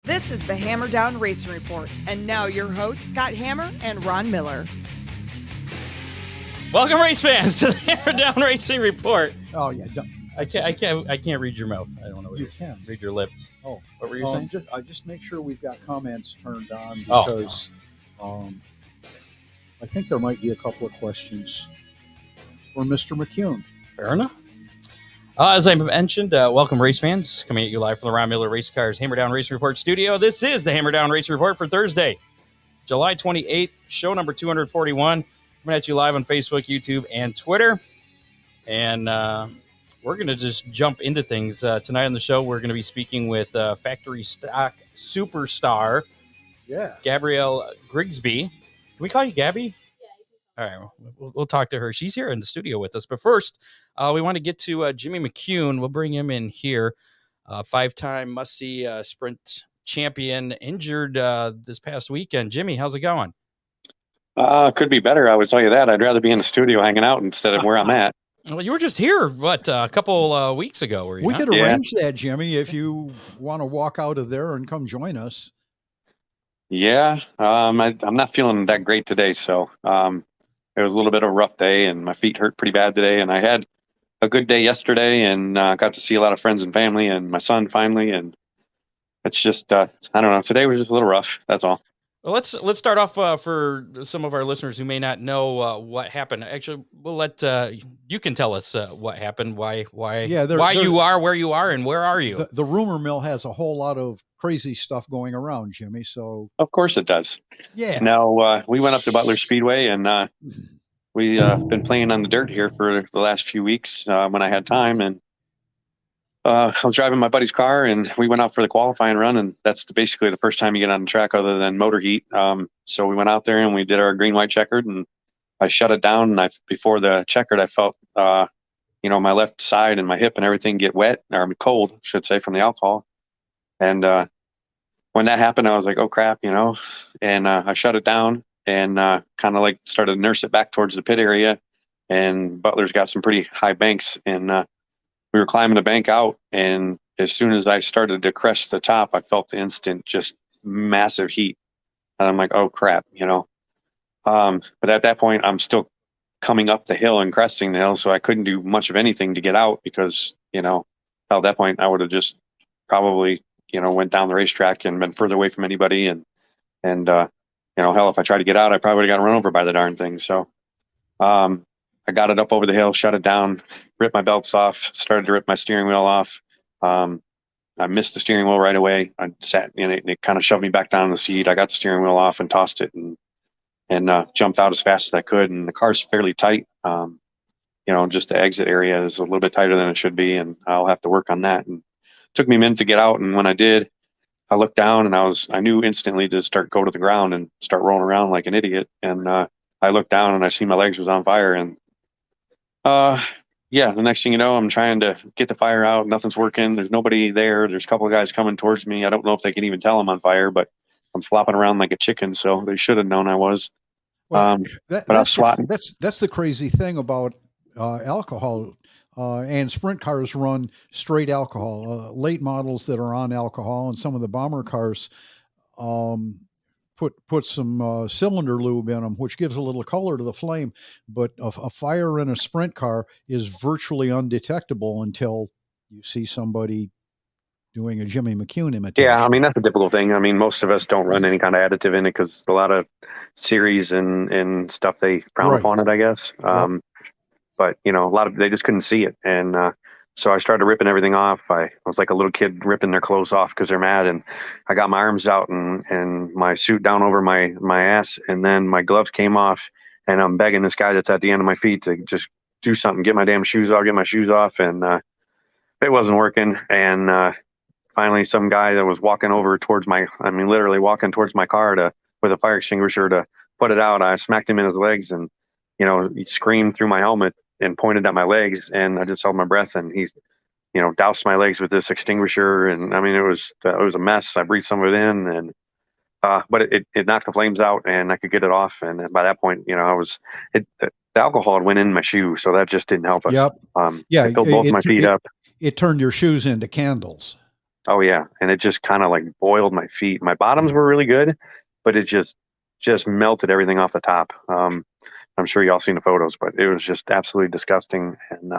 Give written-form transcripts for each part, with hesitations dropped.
This is the Hammer Down Racing Report, and now your hosts, Scott Hammer and Ron Miller. Welcome, race fans, to the Hammer Down Racing Report. Oh yeah, I can't read your mouth. I don't know. You can read your lips. Oh, what were you saying? I just make sure we've got comments turned on because I think there might be a couple of questions for Mr. McCune. Fair enough. As I mentioned, welcome race fans, coming at you live from the Ron Miller Race Cars Hammer Down Racing Report studio. This is the Hammer Down Racing Report for Thursday, July 28th, show number 241. Coming at you live on Facebook, YouTube, and Twitter. And we're going to just jump into things. Tonight on the show, we're going to be speaking with factory stock superstar, Gabrielle Grigsby. Can we call you Gabby? All right, we'll talk to her. She's here in the studio with us. But first, we want to get to Jimmy McCune. We'll bring him in here. Five-time must-see sprint champion, injured this past weekend. Jimmy, how's it going? Could be better, I would tell you that. I'd rather be in the studio hanging out instead of where I'm at. Well, you were just here, a couple weeks ago? Were you we could arrange that, Jimmy, if you want to walk out of there and come join us. Yeah, I'm not feeling that great today, so it was a little bit of a rough day, and my feet hurt pretty bad today. And I had a good day yesterday, and got to see a lot of friends and family, and my son finally. And it's just, I don't know. Today was just a little rough. That's all. Well, let's start off for some of our listeners who may not know what happened. Actually, we'll let you can tell us what happened, why you are where you are, and where are you? The rumor mill has a whole lot of crazy stuff going around, Jimmy. So of course it does. Yeah. Now we went up to Butler Speedway, and we been playing on the dirt here for the last few weeks when I had time, and I was driving my buddy's car, and we went out for the qualifying run, and that's basically the first time you get on the track other than motor heat. So we went out there and we did our green, white checkered, and I shut it down. And before the checkered, I felt, my left side and my hip and everything get wet, or cold, I should say, from the alcohol. And when that happened, I was like, oh crap, and I shut it down and kind of like started to nurse it back towards the pit area. And Butler's got some pretty high banks, and we were climbing the bank out, and as soon as I started to crest the top, I felt the instant just massive heat. And I'm like, oh crap, But at that point, I'm still coming up the hill and cresting the hill. So I couldn't do much of anything to get out because, at that point I would have just probably, went down the racetrack and been further away from anybody. And hell, if I tried to get out, I probably would have got run over by the darn thing. So, I got it up over the hill, shut it down, ripped my belts off, started to rip my steering wheel off. I missed the steering wheel right away. I sat in it and it kind of shoved me back down in the seat. I got the steering wheel off and tossed it and jumped out as fast as I could. And the car's fairly tight. Just the exit area is a little bit tighter than it should be. And I'll have to work on that. And it took me a minute to get out. And when I did, I looked down and I knew instantly to go to the ground and start rolling around like an idiot. And I looked down and I see my legs was on fire. And the next thing you know, I'm trying to get the fire out. Nothing's working. There's nobody there. There's a couple of guys coming towards me. I don't know if they can even tell I'm on fire, but I'm flopping around like a chicken. So they should have known I was. Well, but I was swatting. That's the crazy thing about alcohol. And sprint cars run straight alcohol. Late models that are on alcohol, and some of the bomber cars put some cylinder lube in them, which gives a little color to the flame. But a fire in a sprint car is virtually undetectable until you see somebody doing a Jimmy McCune imitation. Yeah, I mean, that's a typical thing. I mean, most of us don't run any kind of additive in it because a lot of series and stuff, they frown upon it, I guess. Yep. But, they just couldn't see it. And so I started ripping everything off. I was like a little kid ripping their clothes off because they're mad. And I got my arms out and my suit down over my ass. And then my gloves came off. And I'm begging this guy that's at the end of my feet to just do something, get my damn shoes off, get my shoes off. And it wasn't working. And finally, some guy that was walking over towards literally walking towards my car with a fire extinguisher to put it out. I smacked him in his legs and, he screamed through my helmet and pointed at my legs, and I just held my breath, and he, doused my legs with this extinguisher. And I mean, it was a mess. I breathed some of it in, and but it knocked the flames out, and I could get it off. And by that point, the alcohol had went in my shoe, so that just didn't help us. Yep. It filled both my feet up. It turned your shoes into candles. Oh yeah, and it just kind of like boiled my feet. My bottoms were really good, but it just melted everything off the top. I'm sure y'all seen the photos, but it was just absolutely disgusting. And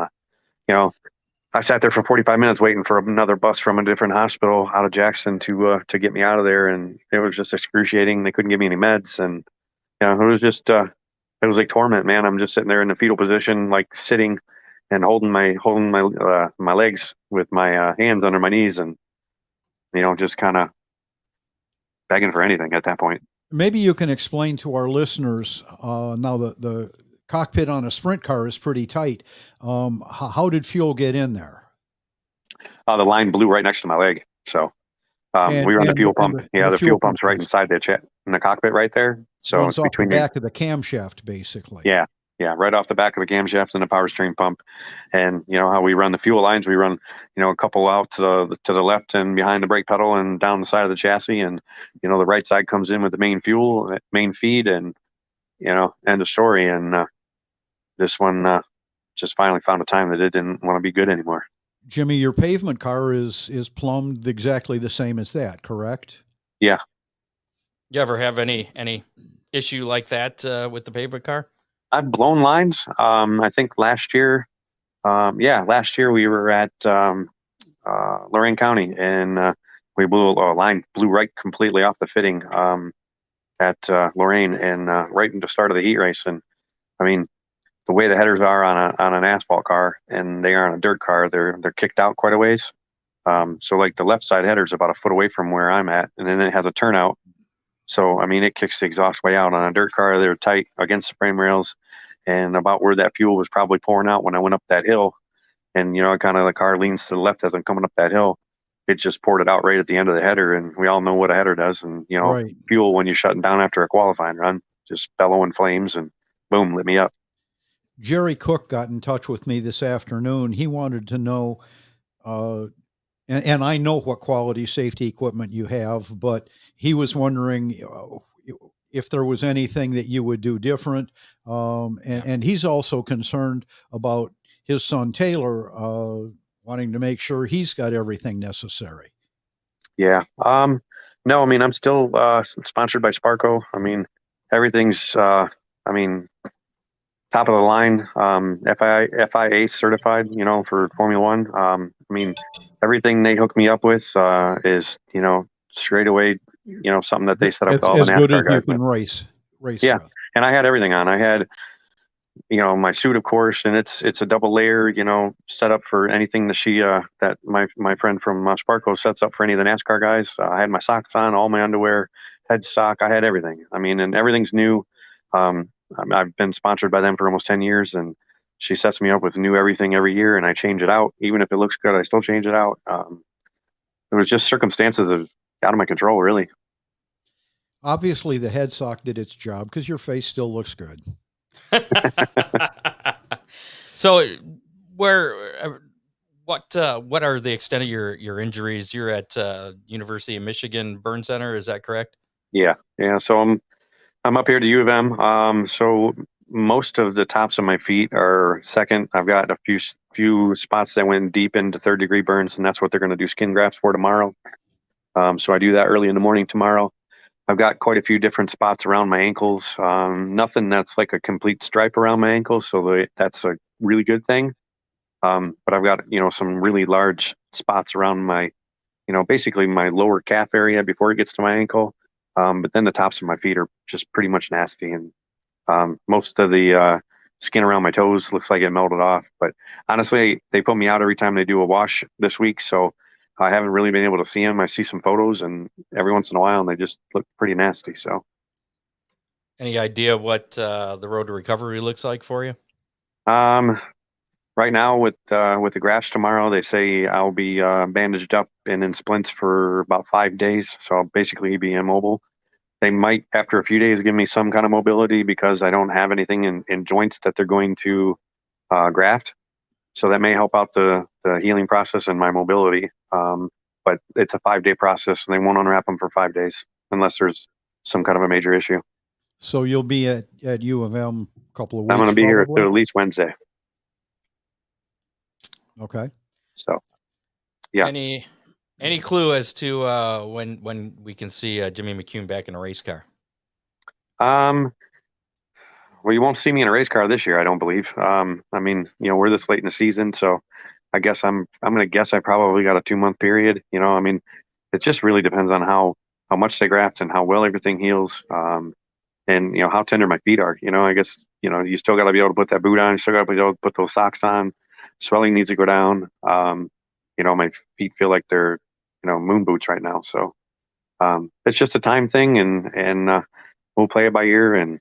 I sat there for 45 minutes waiting for another bus from a different hospital out of Jackson to get me out of there, and it was just excruciating. They couldn't give me any meds, and it was just it was like torment, man. I'm just sitting there in the fetal position, like sitting and holding my legs with my hands under my knees, and just kind of begging for anything at that point. Maybe you can explain to our listeners, now the cockpit on a sprint car is pretty tight. How did fuel get in there? The line blew right next to my leg. So we run the fuel pump. The fuel pump's right inside in the cockpit right there. So it's between the back of the camshaft, basically. Yeah, right off the back of the camshaft and the power steering pump. And how we run the fuel lines, we run, a couple out to the left and behind the brake pedal and down the side of the chassis. And, the right side comes in with the main fuel, main feed, and, end of story. And this one just finally found a time that it didn't want to be good anymore. Jimmy, your pavement car is plumbed exactly the same as that, correct? Yeah. You ever have any issue like that with the pavement car? I've blown lines. I think last year we were at Lorain County, and we blew a line, blew right completely off the fitting at Lorain, and right at the start of the heat race. And I mean, the way the headers are on an asphalt car and they are on a dirt car, they're kicked out quite a ways. So like the left side header's about a foot away from where I'm at, and then it has a turnout. So, I mean, it kicks the exhaust way out. On a dirt car, they're tight against the frame rails, and about where that fuel was probably pouring out when I went up that hill. And, the car leans to the left as I'm coming up that hill. It just poured it out right at the end of the header, and we all know what a header does. And, Right. Fuel, when you're shutting down after a qualifying run, just bellowing flames and boom, lit me up. Jerry Cook got in touch with me this afternoon. He wanted to know, and I know what quality safety equipment you have, but he was wondering if there was anything that you would do different. And he's also concerned about his son, Taylor, wanting to make sure he's got everything necessary. Yeah. No, I mean, I'm still sponsored by Sparco. I mean, everything's, top of the line, FIA certified, for Formula One. I mean, everything they hook me up with is, straight away, something that they set up with It's all the as good as NASCAR you guys can with. race Yeah. with. And I had everything on. I had, my suit, of course, and it's a double layer, set up for anything that my friend from Sparko sets up for any of the NASCAR guys. I had my socks on, all my underwear, head stock. I had everything. I mean, and everything's new. I've been sponsored by them for almost 10 years, and she sets me up with new everything every year, and I change it out. Even if it looks good, I still change it out. It was just circumstances out of my control, really. Obviously, the head sock did its job because your face still looks good. So, what are the extent of your injuries? You're at University of Michigan Burn Center, is that correct? Yeah. So I'm up here to U of M. So most of the tops of my feet are second. I've got a few spots that went deep into 3rd-degree burns, and that's what they're going to do skin grafts for tomorrow. So I do that early in the morning tomorrow. I've got quite a few different spots around my ankles. Nothing that's like a complete stripe around my ankles, so that's a really good thing. But I've got, some really large spots around my, basically my lower calf area before it gets to my ankle. But then the tops of my feet are just pretty much nasty. And most of the skin around my toes looks like it melted off. But honestly, they put me out every time they do a wash this week. So I haven't really been able to see them. I see some photos and every once in a while, and they just look pretty nasty. So Any idea what the road to recovery looks like for you? right now with the grafts tomorrow, they say I'll be bandaged up and in splints for about 5 days. So I'll basically be immobile. They might, after a few days, give me some kind of mobility because I don't have anything in joints that they're going to graft. So that may help out the healing process and my mobility. But it's a 5-day process, and they won't unwrap them for 5 days unless there's some kind of a major issue. So you'll be at U of M a couple of weeks. I'm going to be here probably? till at least Wednesday. Okay. So, yeah. Any clue as to when we can see Jimmy McCune back in a race car? Well, you won't see me in a race car this year, I don't believe. I mean, we're this late in the season, so I guess I'm going to guess I probably got a 2-month period. I mean, it just really depends on how much they graft and how well everything heals. And how tender my feet are. I guess you still got to be able to put that boot on. You still got to be able to put those socks on. Swelling needs to go down. My feet feel like they're moon boots right now. So it's just a time thing, and we'll play it by ear. And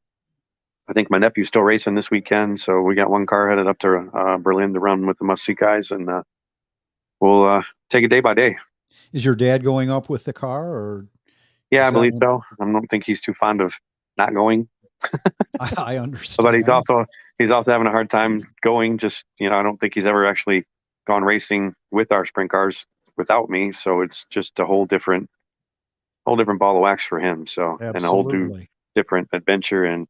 I think my nephew's still racing this weekend, so we got one car headed up to Berlin to run with the must-see guys, and we'll take it day by day. Is your dad going up with the car, or? Yeah, I believe so. I don't think he's too fond of not going. I understand. But he's also having a hard time going. Just I don't think he's ever actually gone racing with our sprint cars without me. So it's just a whole different ball of wax for him. So Absolutely. And a whole different adventure. And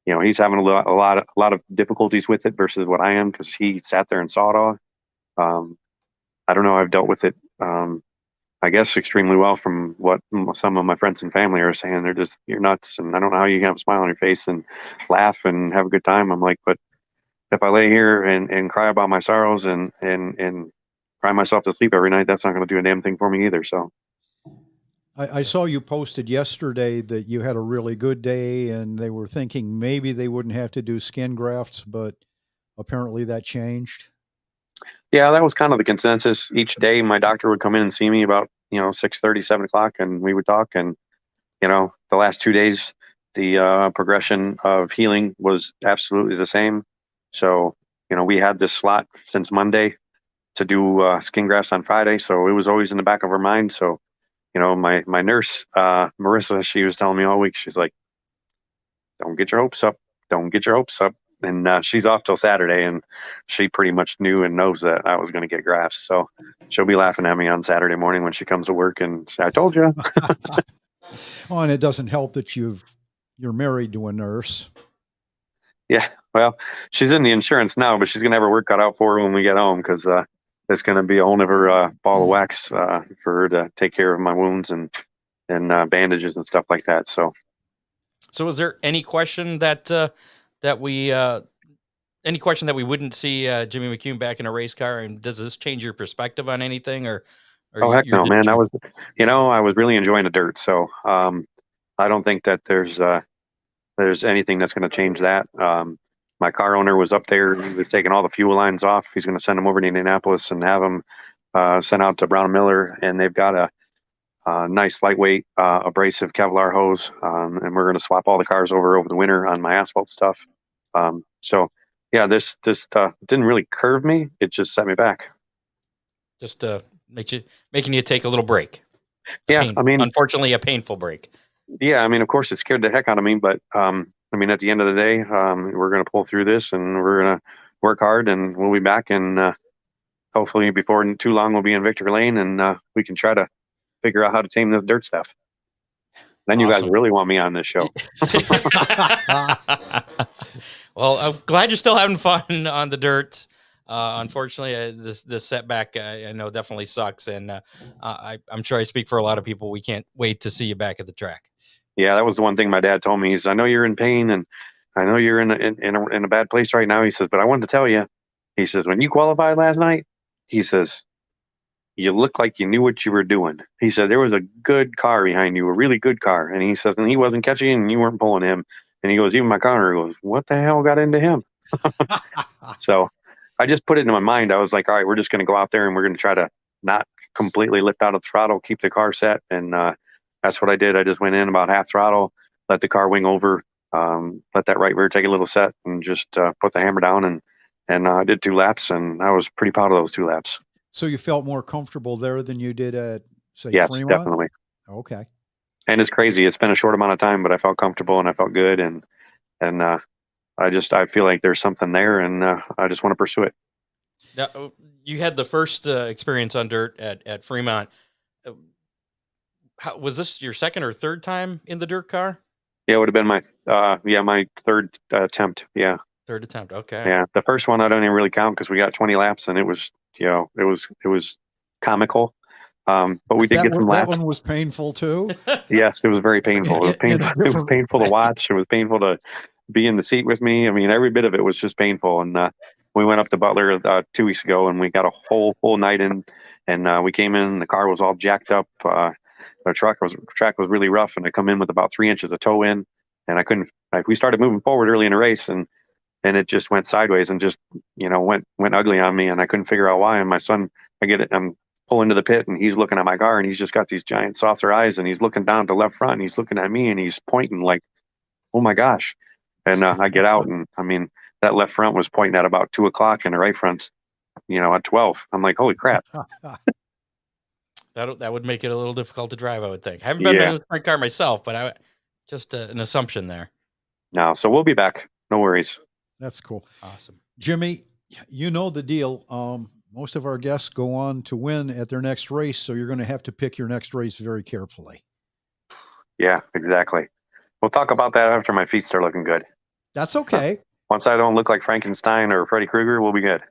he's having a lot of difficulties with it versus what I am, because he sat there and saw it all. I don't know. I've dealt with it. I guess extremely well from what some of my friends and family are saying. They're just, you're nuts. And I don't know how you can have a smile on your face and laugh and have a good time. I'm like, but if I lay here and cry about my sorrows and cry myself to sleep every night, that's not going to do a damn thing for me either. So I saw you posted yesterday that you had a really good day, and they were thinking maybe they wouldn't have to do skin grafts, but apparently that changed. Yeah, that was kind of the consensus. Each day my doctor would come in and see me about 6:30, 7 o'clock, and we would talk. And the last 2 days, the progression of healing was absolutely the same. So we had this slot since Monday to do skin grafts on Friday, so it was always in the back of our mind. So my nurse Marissa, she was telling me all week, she's like, don't get your hopes up, and she's off till Saturday, and she pretty much knew and knows that I was going to get grafts. So she'll be laughing at me on Saturday morning when she comes to work and say, I told you. Oh, and it doesn't help that you're married to a nurse. Yeah, well, she's in the insurance now, but she's going to have her work cut out for her when we get home, because there's going to be a whole other ball of wax for her to take care of my wounds and bandages and stuff like that. So is there any question that we any question that we wouldn't see Jimmy McCune back in a race car? And does this change your perspective on anything, or Oh, heck you're no, just man. I was really enjoying the dirt. So, I don't think that there's anything that's going to change that. My car owner was up there. He was taking all the fuel lines off. He's going to send them over to Indianapolis and have them sent out to Brown and Miller. And they've got a nice lightweight abrasive Kevlar hose. And we're going to swap all the cars over the winter on my asphalt stuff. So yeah, this didn't really curve me. It just set me back. just making you take a little break. Yeah, I mean, unfortunately, a painful break. Yeah, I mean, of course, it scared the heck out of me, but I mean, at the end of the day, we're going to pull through this, and we're going to work hard, and we'll be back, and hopefully, before too long, we'll be in Victory Lane, and we can try to figure out how to tame this dirt stuff. Then you guys really want me on this show. Well, I'm glad you're still having fun on the dirt. Unfortunately, this setback I know definitely sucks, and I'm sure I speak for a lot of people. We can't wait to see you back at the track. Yeah, that was the one thing my dad told me. He says, "I know you're in pain, and I know you're in a bad place right now." He says, "But I wanted to tell you." He says, "When you qualified last night," he says, "you looked like you knew what you were doing." He said, "There was a good car behind you, a really good car." And he says, "And he wasn't catching you, and you weren't pulling him." And he goes, "Even my car goes, what the hell got into him?" So I just put it in my mind. I was like, all right, we're just going to go out there and we're going to try to not completely lift out of the throttle, keep the car set. And that's what I did. I just went in about half throttle, let the car wing over, let that right rear take a little set, and just put the hammer down. And I did 2 laps, and I was pretty proud of those 2 laps. So you felt more comfortable there than you did at, say, yes, Fremont? Definitely. Okay. And it's crazy. It's been a short amount of time, but I felt comfortable and I felt good. And I feel like there's something there, and I just want to pursue it. Now, you had the first experience on dirt at Fremont. Was this your second or third time in the dirt car? Yeah, it would have been my my third attempt. Yeah. Third attempt. Okay. Yeah. The first one I don't even really count because we got 20 laps, and it was comical. But we did get some laps. That one was painful too. Yes, it was very painful. It was painful. It was painful to watch. It was painful to be in the seat with me. I mean, every bit of it was just painful. And we went up to Butler 2 weeks ago, and we got a whole full night in. And we came in, the car was all jacked up. The track was really rough, and I come in with about 3 inches of toe in, and I couldn't. We started moving forward early in the race, and it just went sideways and just went ugly on me, and I couldn't figure out why. And my son, I'm pull into the pit, and he's looking at my car, and he's just got these giant saucer eyes, and he's looking down at the left front, and he's looking at me, and he's pointing like, oh my gosh. And I get out, and I mean, that left front was pointing at about 2 o'clock, and the right front's, at 12. I'm like, holy crap. That would make it a little difficult to drive, I would think. I haven't been in a sprint car myself, but just an assumption there. No, so we'll be back. No worries. That's cool. Awesome. Jimmy, you know the deal. Most of our guests go on to win at their next race, so you're going to have to pick your next race very carefully. Yeah, exactly. We'll talk about that after my feet start looking good. That's okay. Once I don't look like Frankenstein or Freddy Krueger, we'll be good.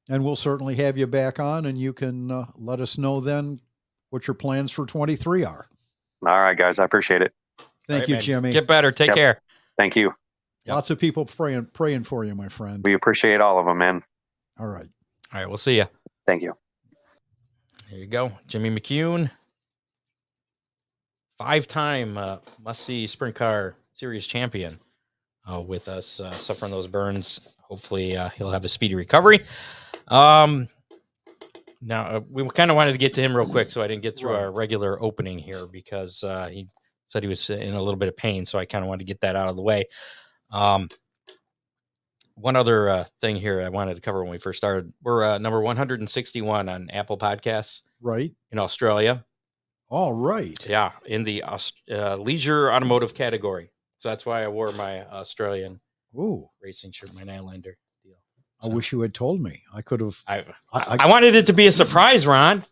And we'll certainly have you back on, and you can let us know then what your plans for 23 are. All right, guys. I appreciate it. Thank you, man. Jimmy. Get better. Take care. Thank you. Yep. Lots of people praying for you, my friend. We appreciate all of them, man. All right. All right. We'll see you. Thank you. There you go. Jimmy McCune, 5-time must-see sprint car series champion with us, suffering those burns. Hopefully he'll have a speedy recovery. Now, we kind of wanted to get to him real quick, so I didn't get through our regular opening here because he said he was in a little bit of pain, so I kind of wanted to get that out of the way. One other thing here I wanted to cover when we first started. We're number 161 on Apple Podcasts. Right. In Australia. All right. Yeah, in the leisure automotive category. So that's why I wore my Australian racing shirt, my Nylander deal. So, I wish you had told me. I could have. I wanted it to be a surprise, Ron.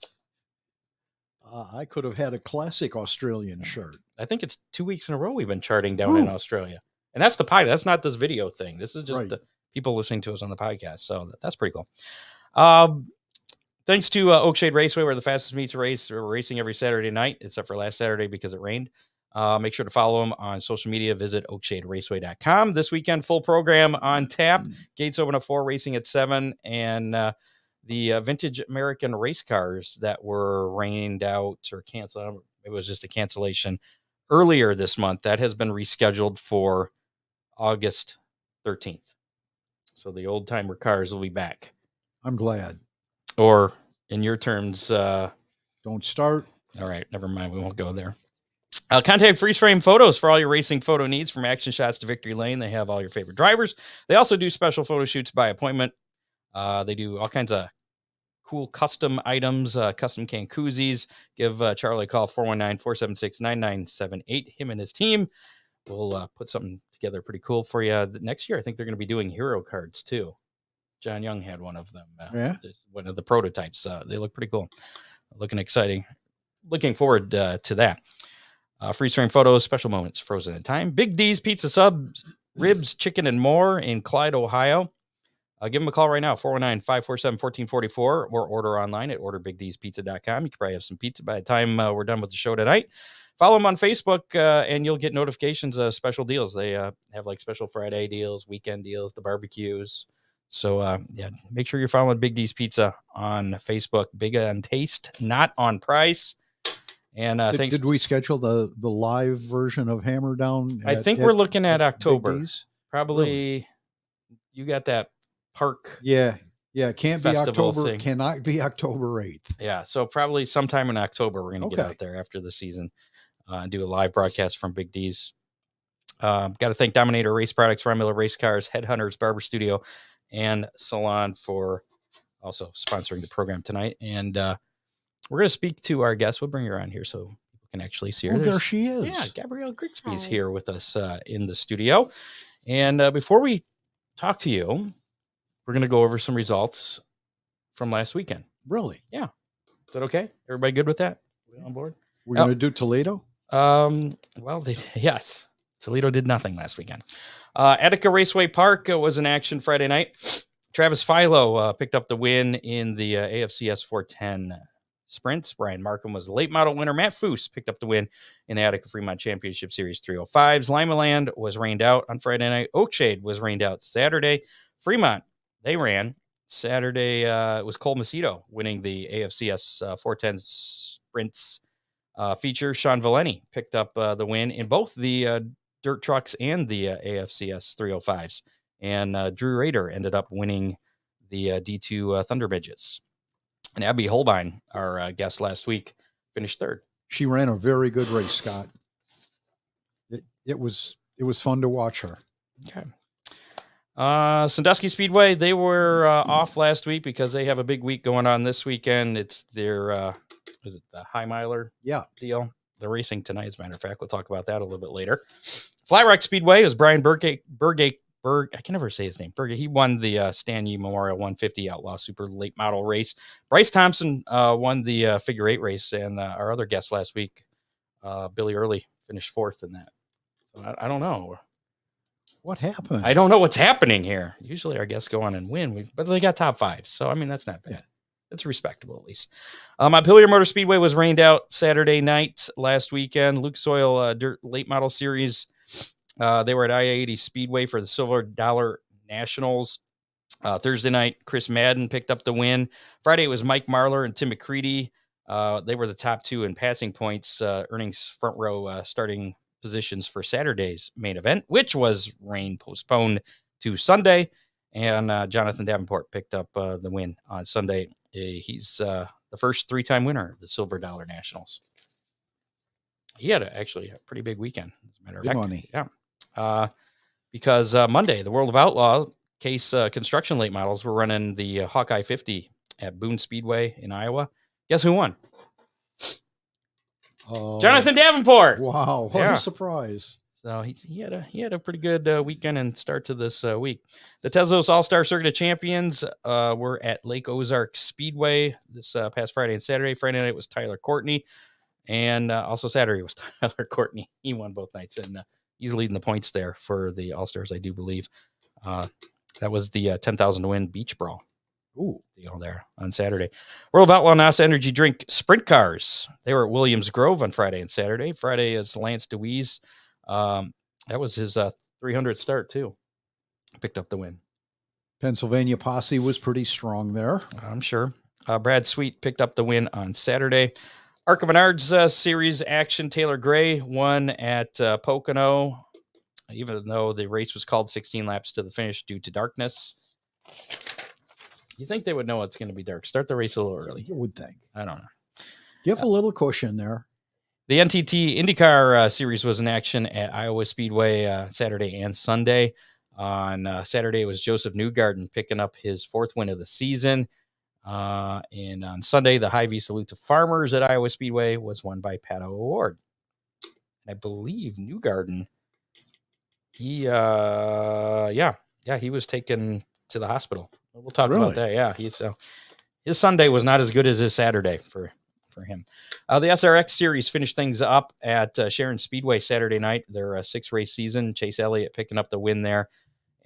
I could have had a classic Australian shirt. I think it's 2 weeks in a row we've been charting down in Australia. And that's the podcast. That's not this video thing. This is just the people listening to us on the podcast. So that's pretty cool. Thanks to Oakshade Raceway, we're the fastest meets race. We're racing every Saturday night, except for last Saturday because it rained. Make sure to follow them on social media. Visit oakshaderaceway.com. This weekend, full program on tap. Gates open at 4, racing at 7, and the vintage American race cars that were rained out or canceled. It was just a cancellation earlier this month. That has been rescheduled for August 13th. So the old timer cars will be back. I'm glad. Or in your terms, don't start. All right, never mind. We won't go there. Contact Freeze Frame Photos for all your racing photo needs, from action shots to victory lane. They have all your favorite drivers. They also do special photo shoots by appointment. They do all kinds of cool custom items, custom can koozies. Give Charlie a call, 419-476-9978. Him and his team will put something together pretty cool for you. Next year, I think they're going to be doing hero cards too. John Young had one of them. One of the prototypes. They look pretty cool. Looking exciting. Looking forward to that. Freeze frame photos, special moments, frozen in time. Big D's Pizza Subs, ribs, chicken, and more in Clyde, Ohio. Give them a call right now, 419-547-1444, or order online at orderbigdspizza.com. You can probably have some pizza by the time we're done with the show tonight. Follow them on Facebook, and you'll get notifications of special deals. They have like special Friday deals, weekend deals, the barbecues. So, make sure you're following Big D's Pizza on Facebook. Big on taste, not on price. And did we schedule the live version of Hammer Down? I think we're looking at October. Probably. Really? You got that park. Yeah. Can't be October. Thing. Cannot be October 8th. Yeah. So probably sometime in October, we're going to get out there after the season and do a live broadcast from Big D's. Got to thank Dominator Race Products, Ron Miller Race Cars, Headhunters Barber Studio, and Salon for also sponsoring the program tonight. And we're going to speak to our guest. We'll bring her on here so people can actually see her. Oh, there she is. Yeah, Gabrielle Grigsby's here with us in the studio. And before we talk to you, we're going to go over some results from last weekend. Really? Yeah. Is that okay? Everybody good with that? We on board? We're going to do Toledo? Yes. Toledo did nothing last weekend. Attica Raceway Park was in action Friday night. Travis Philo picked up the win in the AFCS 410 sprints. Brian Markham was the late model winner. Matt Foose picked up the win in the Attica Fremont Championship Series 305s. Limaland was rained out on Friday night. Oakshade was rained out Saturday. Fremont, they ran. Saturday, it was Cole Macedo winning the AFCS 410 sprints feature. Sean Valeni picked up the win in both the dirt trucks and the AFCS 305s. And Drew Rader ended up winning the D2 Thunder Midgets. And Abby Holbein, our guest last week, finished third. She ran a very good race, Scott. It was fun to watch her. Okay. Sandusky Speedway, they were off last week because they have a big week going on this weekend. It's their, is it the High Miler deal? They're racing tonight, as a matter of fact. We'll talk about that a little bit later. Flat Rock Speedway is Brian Berg, I can never say his name. Berge. He won the Stan Yee Memorial 150 Outlaw Super Late Model race. Bryce Thompson won the Figure 8 race, and our other guest last week, Billy Early, finished fourth in that. So I don't know. What happened? I don't know what's happening here. Usually our guests go on and win, but they got top fives. So, I mean, that's not bad. Yeah. It's respectable, at least. Montpelier Motor Speedway was rained out Saturday night last weekend. Lucas Oil Dirt Late Model Series. They were at I-80 Speedway for the Silver Dollar Nationals. Thursday night, Chris Madden picked up the win. Friday, it was Mike Marlar and Tim McCready. They were the top two in passing points, earning front row starting positions for Saturday's main event, which was rain postponed to Sunday. And Jonathan Davenport picked up the win on Sunday. He's the first three-time winner of the Silver Dollar Nationals. He had actually a pretty big weekend, as a matter of fact. Money. Yeah. Because Monday, the World of Outlaw Case Construction Late Models were running the Hawkeye 50 at Boone Speedway in Iowa. Guess who won? Jonathan Davenport. Wow, what a surprise. So he had a pretty good weekend and start to this week. The Tezos All-Star Circuit of Champions were at Lake Ozark Speedway this past Friday and Saturday. Friday night was Tyler Courtney, and also Saturday was Tyler Courtney. He won both nights, and he's leading the points there for the All-Stars, I do believe. That was the 10,000 to win beach brawl. Ooh. deal there on Saturday. World of Outlaw NASA Energy Drink Sprint Cars. They were at Williams Grove on Friday and Saturday. Friday is Lance DeWeese. That was his 300th start, too. Picked up the win. Pennsylvania posse was pretty strong there. I'm sure. Brad Sweet picked up the win on Saturday. Arca Menards Series action. Taylor Gray won at Pocono, even though the race was called 16 laps to the finish due to darkness. You think they would know it's going to be dark? Start the race a little early. You would think. I don't know. Give a little cushion there. The NTT IndyCar Series was in action at Iowa Speedway Saturday and Sunday. On Saturday, it was Joseph Newgarden picking up his 4th win of the season. And on Sunday, the Hy-Vee Salute to Farmers at Iowa Speedway was won by Pato O'Ward. I believe Newgarden, he was taken to the hospital. We'll talk about that. Yeah, his Sunday was not as good as his Saturday for him. The SRX Series finished things up at Sharon Speedway Saturday night. Their 6-race season. Chase Elliott picking up the win there,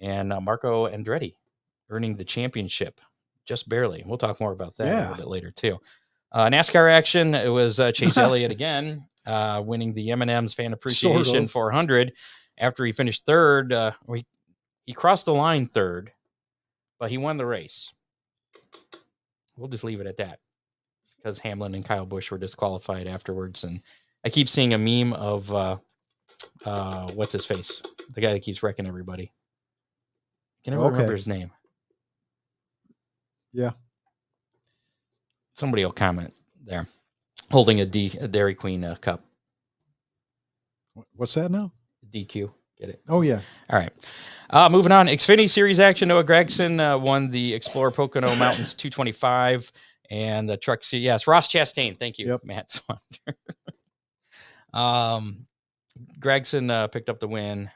and Marco Andretti earning the championship. Just barely. We'll talk more about that a little bit later, too. NASCAR action, it was Chase Elliott again, winning the M&M's Fan Appreciation 400 after he finished third. He crossed the line third, but he won the race. We'll just leave it at that because Hamlin and Kyle Busch were disqualified afterwards. And I keep seeing a meme of, what's his face? The guy that keeps wrecking everybody. I can never remember his name. Yeah. Somebody will comment there. Holding a Dairy Queen cup. What's that now? DQ. Get it? Oh, yeah. All right. Moving on. Xfinity Series action. Noah Gragson won the Explorer Pocono Mountains 225. And the truck series. Yes, Ross Chastain. Thank you, Matt Swander. Gragson picked up the win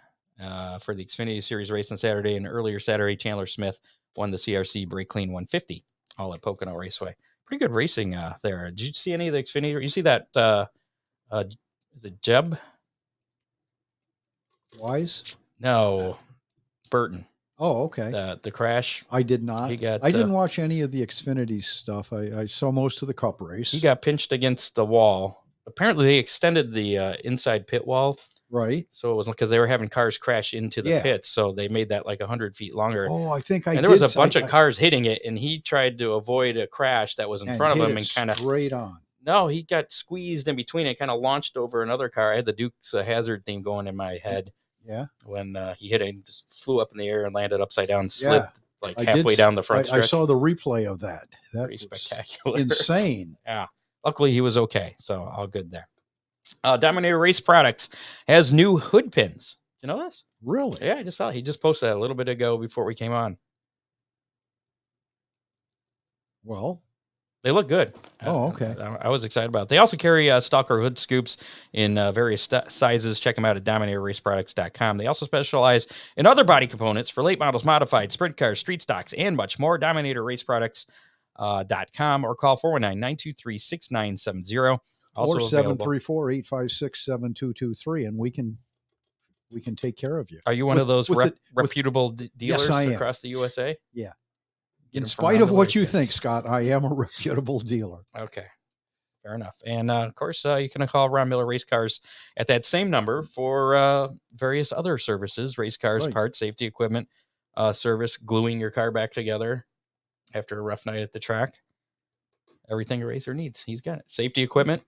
for the Xfinity Series race on Saturday. And earlier Saturday, Chandler Smith won the CRC Brake Clean 150, all at Pocono Raceway. Pretty good racing there. Did you see any of the Xfinity? You see that? Is it Jeb? Wise? No, Burton. Oh, okay. The crash. I did not. I didn't watch any of the Xfinity stuff. I saw most of the Cup race. He got pinched against the wall. Apparently, they extended the inside pit wall. Right. So it was because they were having cars crash into the pits. So they made that like 100 feet longer. Oh, I think And there was a bunch of cars hitting it, and he tried to avoid a crash that was in front of him and kind of straight on. No, he got squeezed in between it, kind of launched over another car. I had the Dukes Hazzard theme going in my head. Yeah. When he hit it, and just flew up in the air and landed upside down, slipped like halfway down the front stretch. I saw the replay of that. That Pretty was spectacular. Insane. Yeah. Luckily, he was okay. So all good there. Dominator Race Products has new hood pins. Do you know this? Really? Yeah, I just saw it. He just posted that a little bit ago before we came on. Well, they look good. Oh, okay. I was excited about it. They also carry Stalker hood scoops in various sizes. Check them out at DominatorRaceProducts.com. They also specialize in other body components for late models, modified, sprint cars, street stocks, and much more. DominatorRaceProducts.com or call 419-923-6970. Or 734-856-7223, and we can take care of you. Are you one of those reputable dealers across the USA? Yeah. In spite of what you think, Scott, I am a reputable dealer. Okay. Fair enough. And of course, you can call Ron Miller Race Cars at that same number for various other services, race cars, parts, safety equipment, service, gluing your car back together after a rough night at the track. Everything a racer needs. He's got it. Safety equipment.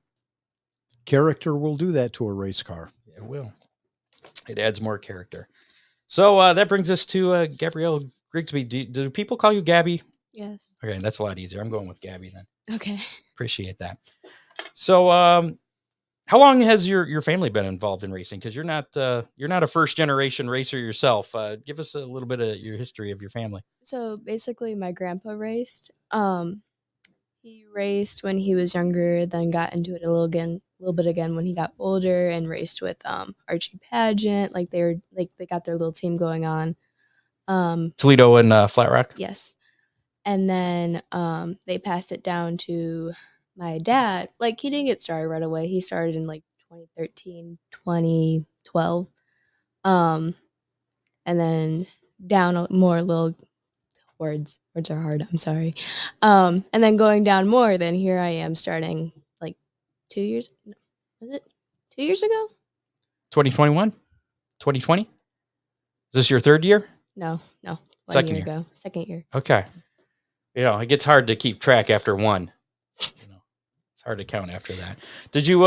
Character will do that to a race car. It will. It adds more character. So that brings us to Gabrielle Grigsby. Do people call you Gabby? Yes. Okay, that's a lot easier. I'm going with Gabby then. Okay. Appreciate that. So how long has your family been involved in racing? Because you're not a first generation racer yourself. Give us a little bit of your history of your family. So basically, my grandpa raced. He raced when he was younger, then got into it a little bit again when he got older, and raced with Archie Pageant. Like they got their little team going on. Toledo and Flat Rock. Yes, and then they passed it down to my dad. Like he didn't get started right away. He started in like 2013, 2012, and then down a little Words are hard. I'm sorry. And then going down more, then here I am starting like 2 years. No, was it 2 years ago? 2021? 2020? Is this your third year? No. Second year year. ago. Second year. Okay. It gets hard to keep track after one. It's hard to count after that. Did you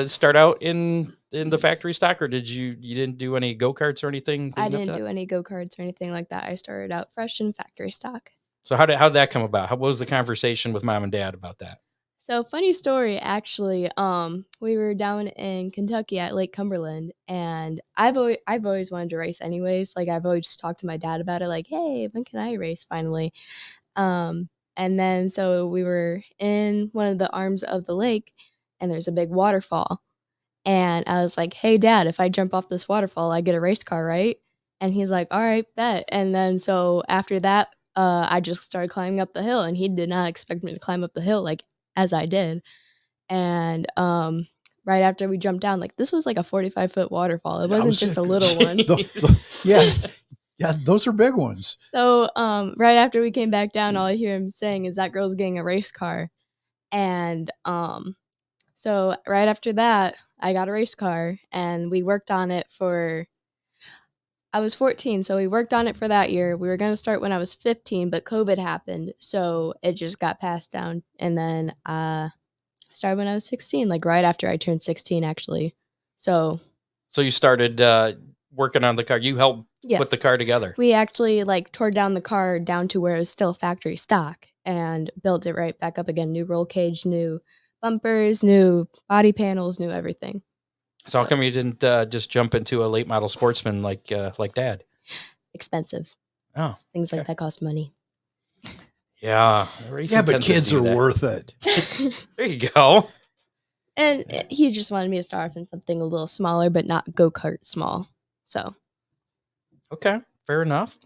start out in the factory stock, or you didn't do any go-karts or anything? I didn't do any go-karts or anything like that. I started out fresh in factory stock. So how did that come about? What was the conversation with mom and dad about that? So funny story, actually. We were down in Kentucky at Lake Cumberland, and I've always wanted to race anyways. Like I've always talked to my dad about it, like, hey, when can I race finally? And then so we were in one of the arms of the lake, and there's a big waterfall. And I was like, hey, Dad, if I jump off this waterfall, I get a race car, right? And he's like, all right, bet. And then so after that, I just started climbing up the hill, and he did not expect me to climb up the hill like as I did. And right after we jumped down, like this was like a 45-foot waterfall. It wasn't just a little one. Yeah, those are big ones. So right after we came back down, all I hear him saying is that girl's getting a race car. And so right after that, I got a race car, and we worked on it I was 14, so we worked on it for that year. We were going to start when I was 15, but COVID happened, so it just got passed down. And then started when I was 16, like right after I turned 16, actually. So you started working on the car. You helped put the car together. We actually like tore down the car down to where it was still factory stock and built it right back up again. New roll cage, new bumpers, new body panels, new everything. So how come you didn't just jump into a late model sportsman like Dad? Expensive. Oh, things like that cost money. Yeah. But kids are worth it. There you go. And he just wanted me to start off in something a little smaller, but not go-kart small. So. Okay, fair enough.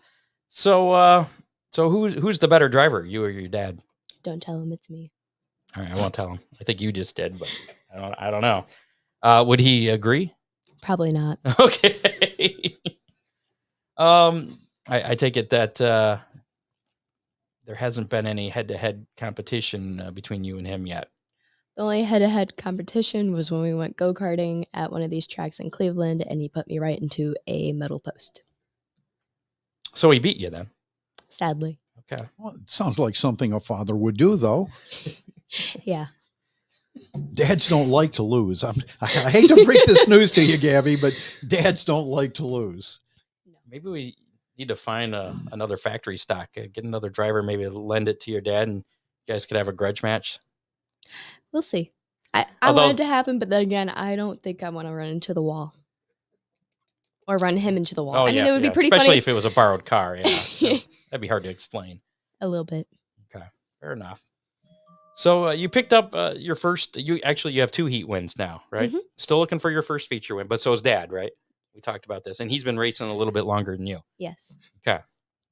So who's the better driver, you or your dad? Don't tell him it's me. All right, I won't tell him. I think you just did, but I don't know. Would he agree? Probably not. Okay. I take it that there hasn't been any head-to-head competition between you and him yet. The only head-to-head competition was when we went go-karting at one of these tracks in Cleveland, and he put me right into a metal post. So he beat you then? Sadly. Okay. Well, it sounds like something a father would do, though. Yeah. Dads don't like to lose. I hate to break this news to you, Gabby, but dads don't like to lose. Maybe we need to find another factory stock, get another driver, maybe lend it to your dad, and you guys could have a grudge match. We'll see. I want it to happen, but then again, I don't think I want to run into the wall. Or run him into the wall. Oh, I mean, it would be pretty especially funny if it was a borrowed car. Yeah, that'd be hard to explain. A little bit. Okay, fair enough. So you picked up your first. You have 2 heat wins now, right? Mm-hmm. Still looking for your first feature win, but so is Dad, right? We talked about this, and he's been racing a little bit longer than you. Yes. Okay,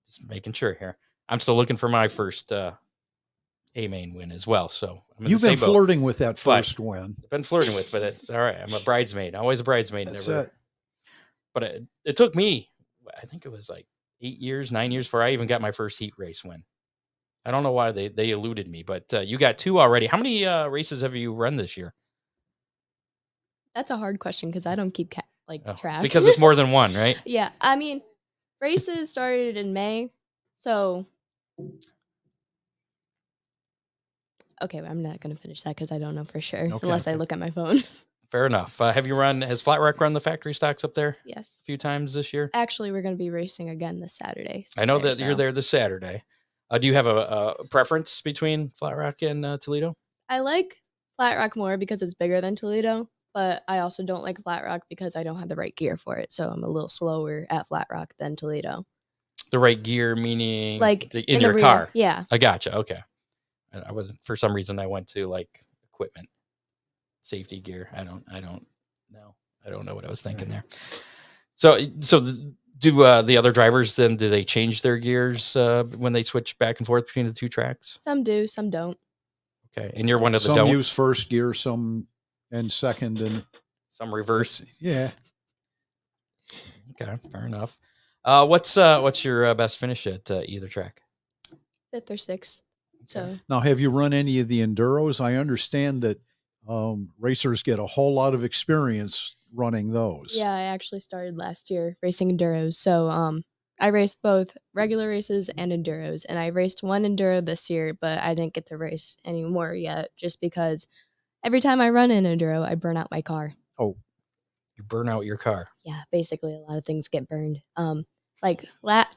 just making sure here. I'm still looking for my first A-main win as well. So you've been flirting with that first win. I've been flirting with, but it's all right. I'm a bridesmaid. Always a bridesmaid. That's it. But it took me, I think it was like 9 years before I even got my first heat race win. I don't know why they eluded me, but you got 2 already. How many races have you run this year? That's a hard question because I don't keep track. Because it's more than one, right? Yeah. I mean, races started in May. So, okay, I'm not going to finish that because I don't know for sure unless I look at my phone. Fair enough. Has Flat Rock run the factory stocks up there? Yes. A few times this year? Actually, we're going to be racing again this Saturday. I know that you're there this Saturday. Do you have a preference between Flat Rock and Toledo? I like Flat Rock more because it's bigger than Toledo, but I also don't like Flat Rock because I don't have the right gear for it. So I'm a little slower at Flat Rock than Toledo. The right gear meaning like in your car? Yeah. I gotcha. Okay. I wasn't, for some reason I went to like equipment, safety gear. I don't know. I don't know what I was thinking there. So do the other drivers then, do they change their gears when they switch back and forth between the 2 tracks? Some do, some don't. Okay. And you're one of the some don't? Use first gear, some and second, and some reverse. Yeah. Okay, fair enough. What's your best finish at either track? 5th or 6th. So Now, have you run any of the enduros? I understand that racers get a whole lot of experience running those. yeah, I actually started last year racing enduros. So I raced both regular races and enduros, and I raced one enduro this year, but I didn't get to race anymore yet, just because every time I run an enduro, I burn out my car. Oh, You burn out your car. Yeah, basically a lot of things get burned. Like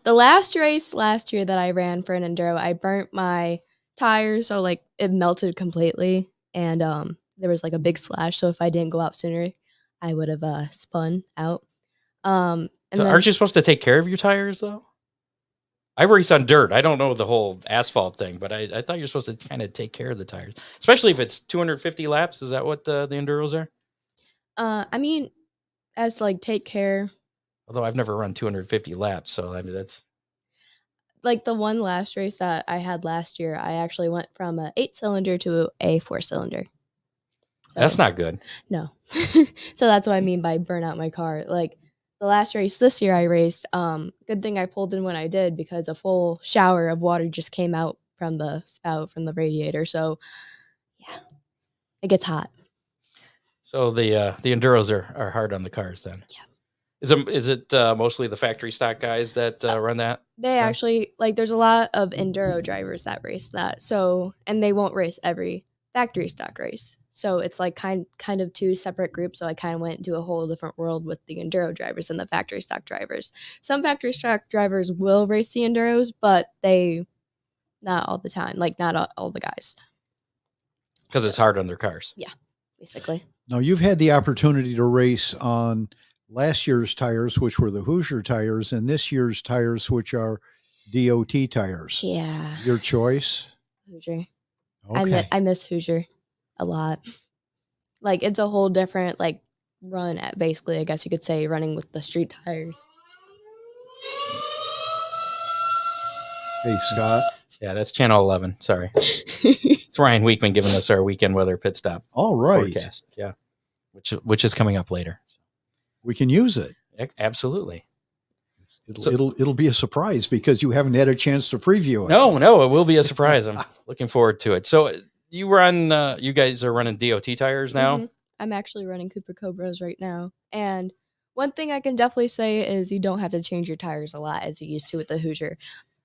the last race last year that I ran for an enduro, I burnt my tires, so like it melted completely, and there was like a big slash. So if I didn't go out sooner, I would have spun out. And So then aren't you supposed to take care of your tires though? I race on dirt. I don't know the whole asphalt thing, but I thought you're supposed to kind of take care of the tires, especially if it's 250 laps. Is that what the enduros are? I mean, as to, like take care, Although I've never run 250 laps, so I mean that's like the one last race that I had last year, I actually went from a 8-cylinder to a 4-cylinder. So, that's not good. no. So that's what I mean by burn out my car. Like the last race this year I raced, good thing I pulled in when I did, because a full shower of water just came out from the spout from the radiator. So yeah, it gets hot. So the enduros are hard on the cars then. Yeah. Is it mostly the factory stock guys that run that? They actually, like, there's a lot of enduro drivers that race that. So, and they won't race every factory stock race. So it's like kind of two separate groups. So I kind of went into a whole different world with the enduro drivers and the factory stock drivers. Some factory stock drivers will race the enduros, but not all the time. Like not all the guys. Because it's hard on their cars. Yeah, basically. now you've had the opportunity to race on last year's tires, which were the Hoosier tires, and this year's tires, which are DOT tires. Yeah. Your choice? Hoosier. Okay. I miss Hoosier a lot. Like it's a whole different like run at, basically, I guess you could say, running with the street tires. Hey, Scott. Yeah, that's Channel 11. Sorry. It's Ryan Weekman giving us our weekend weather pit stop All right. forecast. Yeah. Which is coming up later. We can use it. Absolutely. It'll be a surprise because you haven't had a chance to preview it. No, it will be a surprise. I'm looking forward to it. So you guys are running DOT tires now? Mm-hmm. I'm actually running Cooper Cobras right now. And one thing I can definitely say is you don't have to change your tires a lot as you used to with the Hoosier.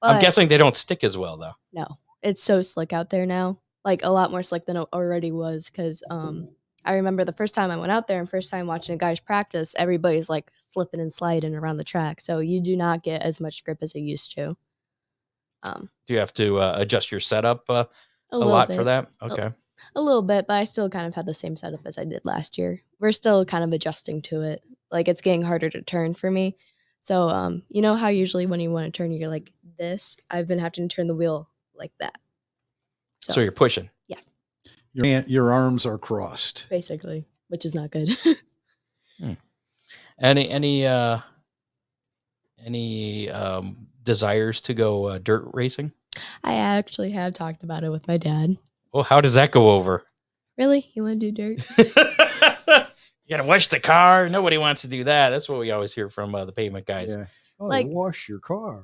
I'm guessing they don't stick as well, though. No, it's so slick out there now. Like a lot more slick than it already was. Because I remember the first time I went out there and first time watching a guys practice, everybody's like slipping and sliding around the track. So you do not get as much grip as you used to. Do you have to adjust your setup a lot for that? Okay. A little bit, but I still kind of had the same setup as I did last year. We're still kind of adjusting to it. Like it's getting harder to turn for me. So, you know how usually when you want to turn, you're like this? I've been having to turn the wheel like that. So you're pushing. Yeah. Your arms are crossed. Basically, which is not good. Any desires to go dirt racing? I actually have talked about it with my dad. Well, how does that go over? Really? You want to do dirt? You gotta wash the car. Nobody wants to do that. That's what we always hear from the pavement guys. Yeah. Oh, Like- wash your car.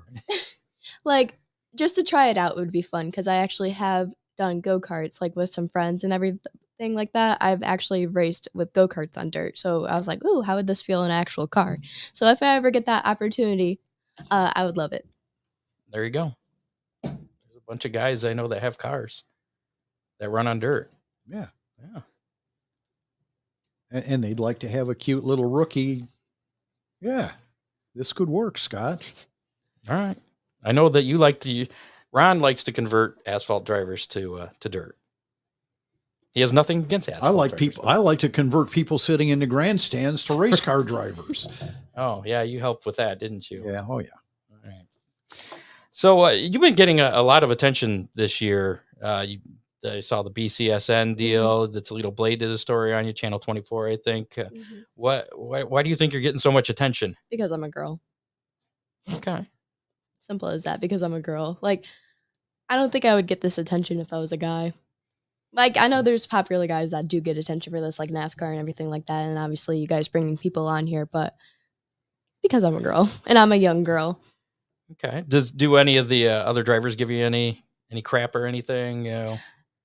Like, just to try it out would be fun because I actually have done go-karts like with some friends and everything like that. I've actually raced with go-karts on dirt. So I was like, ooh, how would this feel in an actual car? So if I ever get that opportunity, I would love it. There you go. There's a bunch of guys I know that have cars that run on dirt. Yeah. Yeah. And they'd like to have a cute little rookie. Yeah. This could work, Scott. All right. I know that Ron likes to convert asphalt drivers to dirt. He has nothing against asphalt. I like to convert people sitting in the grandstands to race car drivers. Oh, yeah. You helped with that, didn't you? Yeah. Oh, yeah. All right. So you've been getting a lot of attention this year. I saw the BCSN deal. The Toledo Blade did a story on you, Channel 24, I think. Why do you think you're getting so much attention? Because I'm a girl. Okay. Simple as that, because I'm a girl. Like, I don't think I would get this attention if I was a guy. Like, I know there's popular guys that do get attention for this, like NASCAR and everything like that. And obviously you guys bringing people on here, but because I'm a girl and I'm a young girl. Okay. Do any of the other drivers give you any any crap or anything? You know?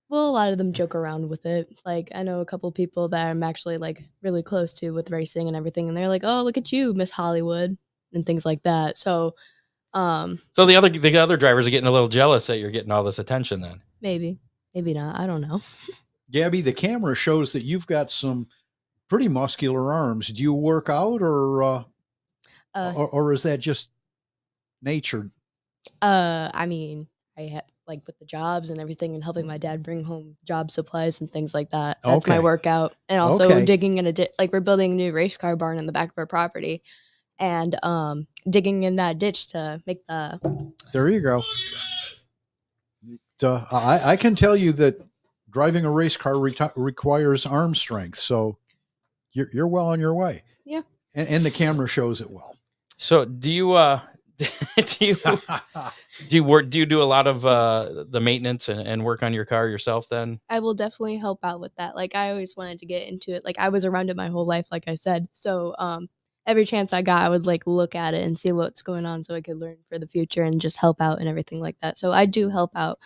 Well, a lot of them joke around with it. Like, I know a couple people that I'm actually like really close to with racing and everything, and they're like, "Oh, look at you, Miss Hollywood," and things like that. So, So the other drivers are getting a little jealous that you're getting all this attention. Then maybe not. I don't know. Gabby, the camera shows that you've got some pretty muscular arms. Do you work out, or is that just nature? I mean, I have like with the jobs and everything, and helping my dad bring home job supplies and things like that. That's my Okay. workout, and also Okay. digging in like we're building a new race car barn in the back of our property, and digging in that ditch to make the. There you go. I can tell you that driving a race car requires arm strength, so you're well on your way. Yeah. And the camera shows it well. So do you do you do a lot of the maintenance and work on your car yourself then? I will definitely help out with that. Like, I always wanted to get into it. Like, I was around it my whole life, like I said. So every chance I got, I would like look at it and see what's going on so I could learn for the future and just help out and everything like that. So I do help out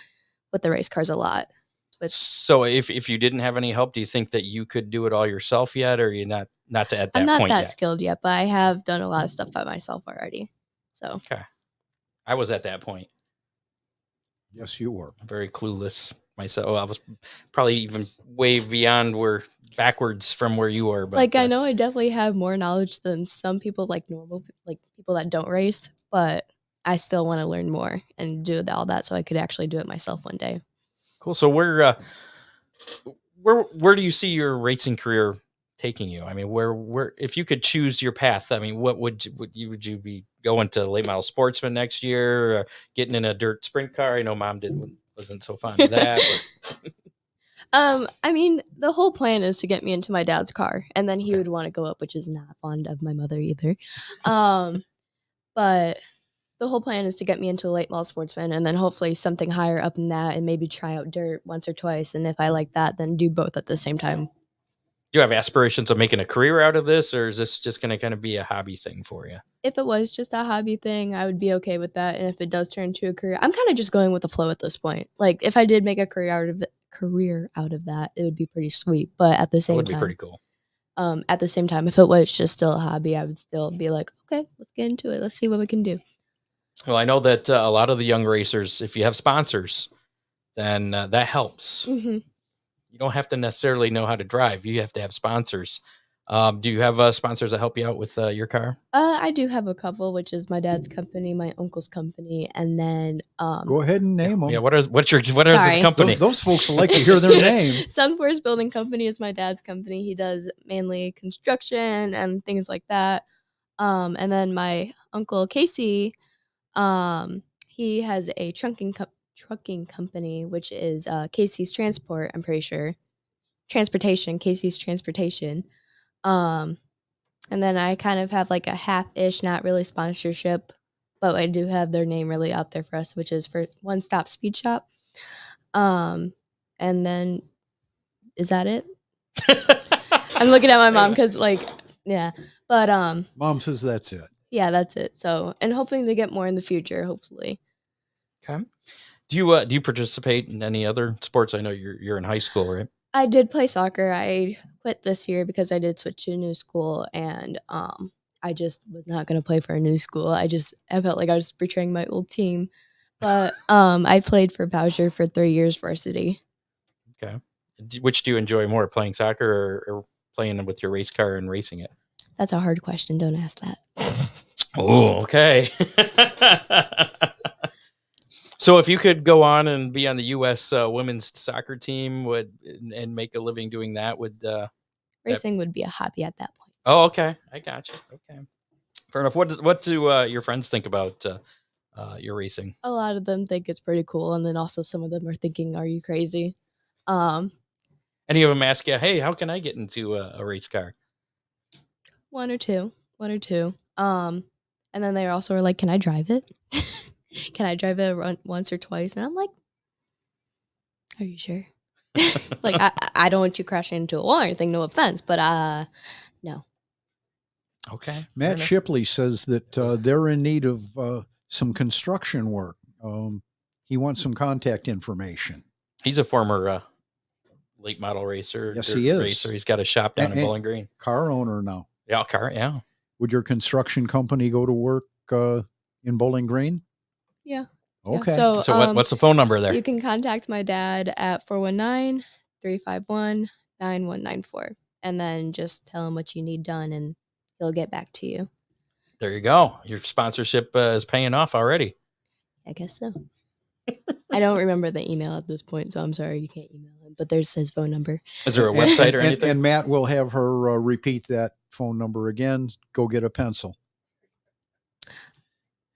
with the race cars a lot. So if you didn't have any help, do you think that you could do it all yourself yet, or are you not at that I'm not point that yet? skilled yet, but I have done a lot of stuff by myself already. So Okay. I was at that point. Yes, you were. Very clueless myself. I was probably even way backwards from where you were. But like, I know I definitely have more knowledge than some people, like normal, like people that don't race, but I still want to learn more and do all that so I could actually do it myself one day. Cool. So where do you see your racing career taking you? I mean, where if you could choose your path, I mean, what would you be going to late model sportsman next year, or getting in a dirt sprint car? I know Mom wasn't so fond of that. I mean, the whole plan is to get me into my dad's car, and then he would want to go up, which is not fond of my mother either. But the whole plan is to get me into a late model sportsman, and then hopefully something higher up than that, and maybe try out dirt once or twice. And if I like that, then do both at the same time. Do you have aspirations of making a career out of this, or is this just going to kind of be a hobby thing for you? If it was just a hobby thing, I would be okay with that. And if it does turn into a career, I'm kind of just going with the flow at this point. Like, if I did make a career out of that, it would be pretty sweet. But at the same time, That would be pretty cool. At the same time, if it was just still a hobby, I would still be like, okay, let's get into it. Let's see what we can do. Well, I know that a lot of the young racers, if you have sponsors, then that helps. Mm-hmm. You don't have to necessarily know how to drive. You have to have sponsors. Do you have sponsors that help you out with your car? I do have a couple, which is my dad's company, my uncle's company, and then Go ahead and name them. Yeah, what are the company? Those folks like to hear their name. Sunforce Building Company is my dad's company. He does mainly construction and things like that. And then my uncle Casey, he has a trucking company, which is Casey's Transport. I'm pretty sure Casey's Transportation. And then I kind of have like a half-ish, not really sponsorship, but I do have their name really out there for us, which is for One Stop Speed Shop. And then, is that it? I'm looking at my mom because, like, yeah. But Mom says that's it. Yeah, that's it. So, and hoping to get more in the future, hopefully. Okay. Do you participate in any other sports? I know you're in high school, right? I did play soccer. I quit this year because I did switch to a new school, and I just was not going to play for a new school. I felt like I was betraying my old team. But I played for Bowser for 3 years varsity. Okay. Which do you enjoy more, playing soccer or playing with your race car and racing it? That's a hard question. Don't ask that. Oh, okay. So if you could go on and be on the U.S. Women's soccer team and make a living doing that, racing would be a hobby at that point. Oh, okay. I got you. Okay. Fair enough. What do your friends think about your racing? A lot of them think it's pretty cool, and then also some of them are thinking, "Are you crazy?" Any of them ask you, "Hey, how can I get into a race car?" One or two. And then they also are like, "Can I drive it? Can I drive it once or twice?" And I'm like, "Are you sure?" Like, I don't want you crashing into a wall or anything. No offense, but no. Okay. Matt Shipley says that they're in need of some construction work. he wants some contact information. He's a former late model racer. Yes, dirt he is. Racer. He's got a shop down in And Bowling Green. car owner now. Yeah, car. Yeah. Would your construction company go to work in Bowling Green? Yeah. Okay. So, So what's the phone number there? You can contact my dad at 419-351-9194. And then just tell him what you need done and he'll get back to you. There you go. Your sponsorship is paying off already. I guess so. I don't remember the email at this point, so I'm sorry you can't email him. But there's his phone number. Is there a website or anything? And Matt will have her repeat that phone number again. Go get a pencil.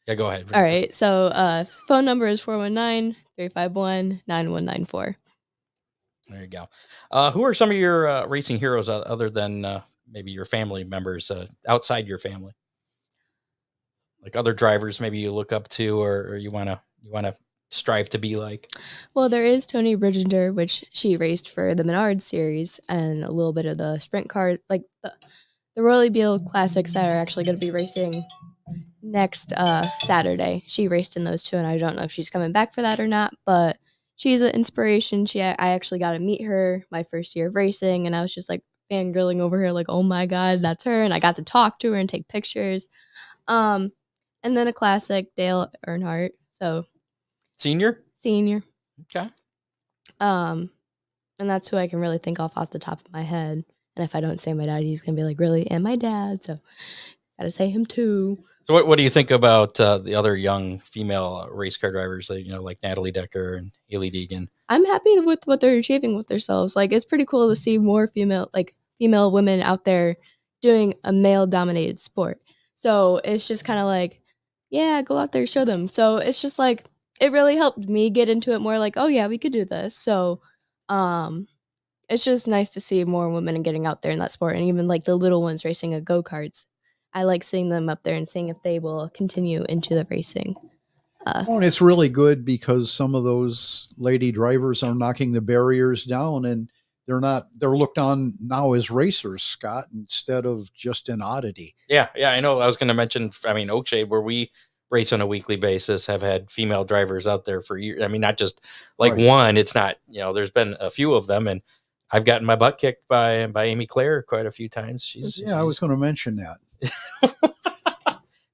Yeah, go ahead. All right. So phone number is 419-351-9194. There you go. Who are some of your racing heroes other than maybe your family members outside your family? Like other drivers maybe you look up to or you want to strive to be like? Well, there is Tony Bridgender, which she raced for the Menard series and a little bit of the sprint car, like the Royal Beale Classics that are actually going to be racing next Saturday. She raced in those two, and I don't know if she's coming back for that or not, but she's an inspiration. I actually got to meet her my first year of racing, and I was just like fangirling over her, like, oh my God, that's her. And I got to talk to her and take pictures. And then a classic, Dale Earnhardt. So Senior. Okay. And And that's who I can really think off the top of my head. And if I don't say my dad, he's going to be like, really? And my dad. So got to say him too. So what do you think about the other young female race car drivers, like Natalie Decker and Haley Deegan? I'm happy with what they're achieving with themselves. Like, it's pretty cool to see more female women out there doing a male-dominated sport. So it's just kind of like, yeah, go out there, show them. So it's just like, it really helped me get into it more like, oh yeah, we could do this. So it's just nice to see more women getting out there in that sport, and even like the little ones racing at go-karts. I like seeing them up there and seeing if they will continue into the racing. And it's really good because some of those lady drivers are knocking the barriers down, and they're looked on now as racers, Scott, instead of just an oddity. Yeah, I know. I was going to mention, Oakshade, where we race on a weekly basis, have had female drivers out there for years. I mean, not just like one. It's not, there's been a few of them, and I've gotten my butt kicked by Amy Claire quite a a few times. I was going to mention that.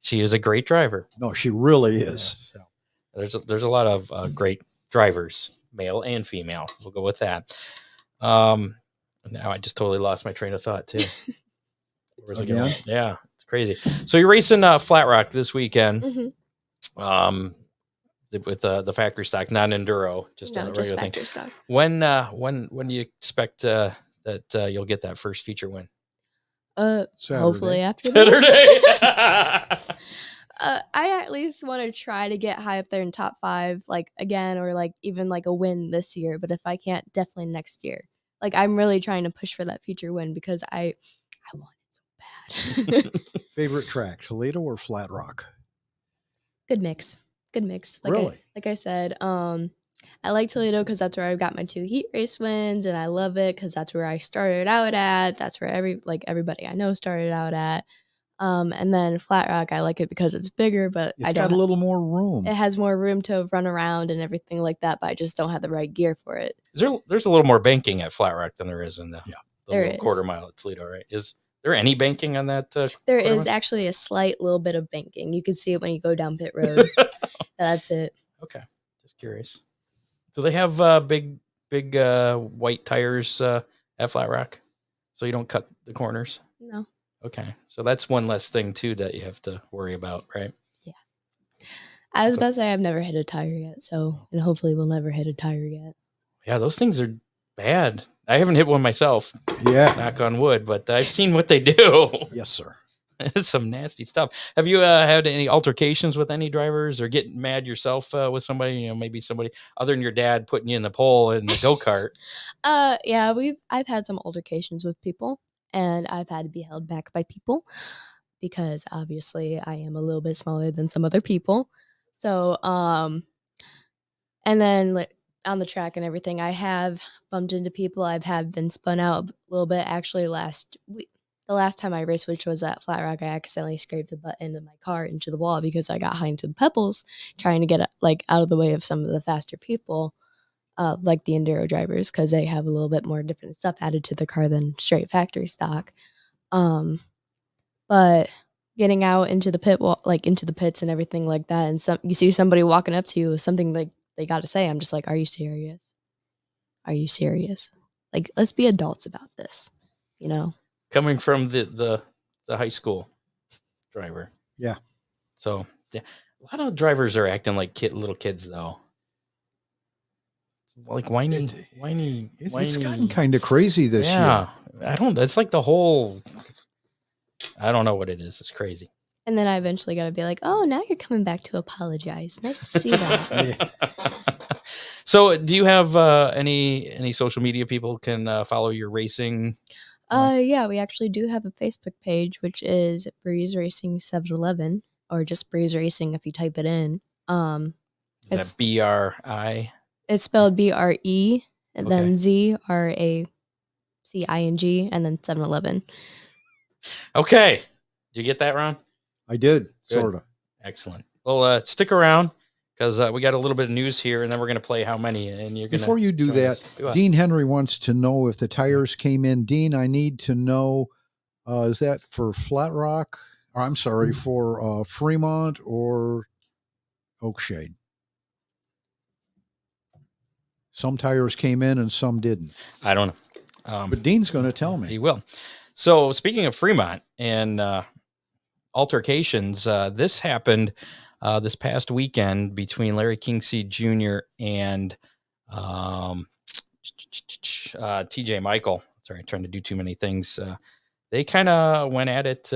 She is a great driver. No, she really is. Yeah, so there's a lot of great drivers, male and female. We'll go with that. Now I just totally lost my train of thought too. Where's it going? Yeah, it's crazy. So you're racing Flat Rock this weekend. Mm-hmm. With the factory stock, not enduro, just a regular factory thing. stock. When do you expect that you'll get that first feature win? Hopefully after this. Saturday. I at least want to try to get high up there in top 5, like again, or like even like a win this year. But if I can't, definitely next year. Like, I'm really trying to push for that feature win because I want it so bad. Favorite track, Toledo or Flat Rock? Good mix. Like really? Like I said, I like Toledo because that's where I got my 2 heat race wins, and I love it because that's where I started out at. That's where everybody I know started out at. And then Flat Rock, I like it because it's bigger, but it's got a little more room. It has more room to run around and everything like that, but I just don't have the right gear for it. There's a little more banking at Flat Rock than there is in the little is. quarter mile at Toledo, right? Is there any banking on that? There is actually a slight little bit of banking. You can see it when you go down pit road. That's it. Okay, just curious. Do they have big white tires at Flat Rock, so you don't cut the corners? No. Okay, so that's one less thing too that you have to worry about, right? Yeah. I was about to say I've never hit a tire yet, and hopefully we'll never hit a tire yet. Yeah, those things are bad. I haven't hit one myself. Yeah. Knock on wood, but I've seen what they do. Yes, sir. It's some nasty stuff. Have you had any altercations with any drivers or getting mad yourself with somebody, maybe somebody other than your dad putting you in the pole in the go-kart? Yeah, I've had some altercations with people, and I've had to be held back by people because obviously I am a little bit smaller than some other people. So, and then on the track and everything, I have bumped into people. I've been spun out a little bit actually last the last time I raced, which was at Flat Rock, I accidentally scraped the butt end of my car into the wall because I got high into the pebbles, trying to get like out of the way of some of the faster people, like the enduro drivers, because they have a little bit more different stuff added to the car than straight factory stock. But getting out into the pit wall, like into the pits and everything like that, and you see somebody walking up to you with something like they got to say, I'm just like, are you serious? Are you serious? Like, let's be adults about this, you know? Coming from the high school driver. Yeah. So yeah, a lot of drivers are acting like little kids though. Like whiny. It's gotten kind of crazy this year. Yeah, it's like the whole. I don't know what it is. It's crazy. And then I eventually got to be like, oh, now you're coming back to apologize. Nice to see that. Yeah. So, do you have any social media people can follow your racing? Yeah, we actually do have a Facebook page, which is Breeze Racing 711, or just Breeze Racing if you type it in. Is that BRI? It's spelled BRE and Okay. then ZRACING and then 711. Okay. Did you get that, Ron? I did, Good. sort of. Excellent. Well, stick around because we got a little bit of news here, and then we're going to play How Many. And you're gonna Before you do join that, us. Go ahead. Dean Henry wants to know if the tires came in. Dean, I need to know, is that for Flat Rock? Or, I'm sorry, for Fremont or Oakshade? Some tires came in and some didn't. I don't know. But Dean's going to tell me. He will. So, speaking of Fremont and altercations, this happened this past weekend between Larry Kingseed Jr. and TJ Michael. Sorry, trying to do too many things. They kind of went at it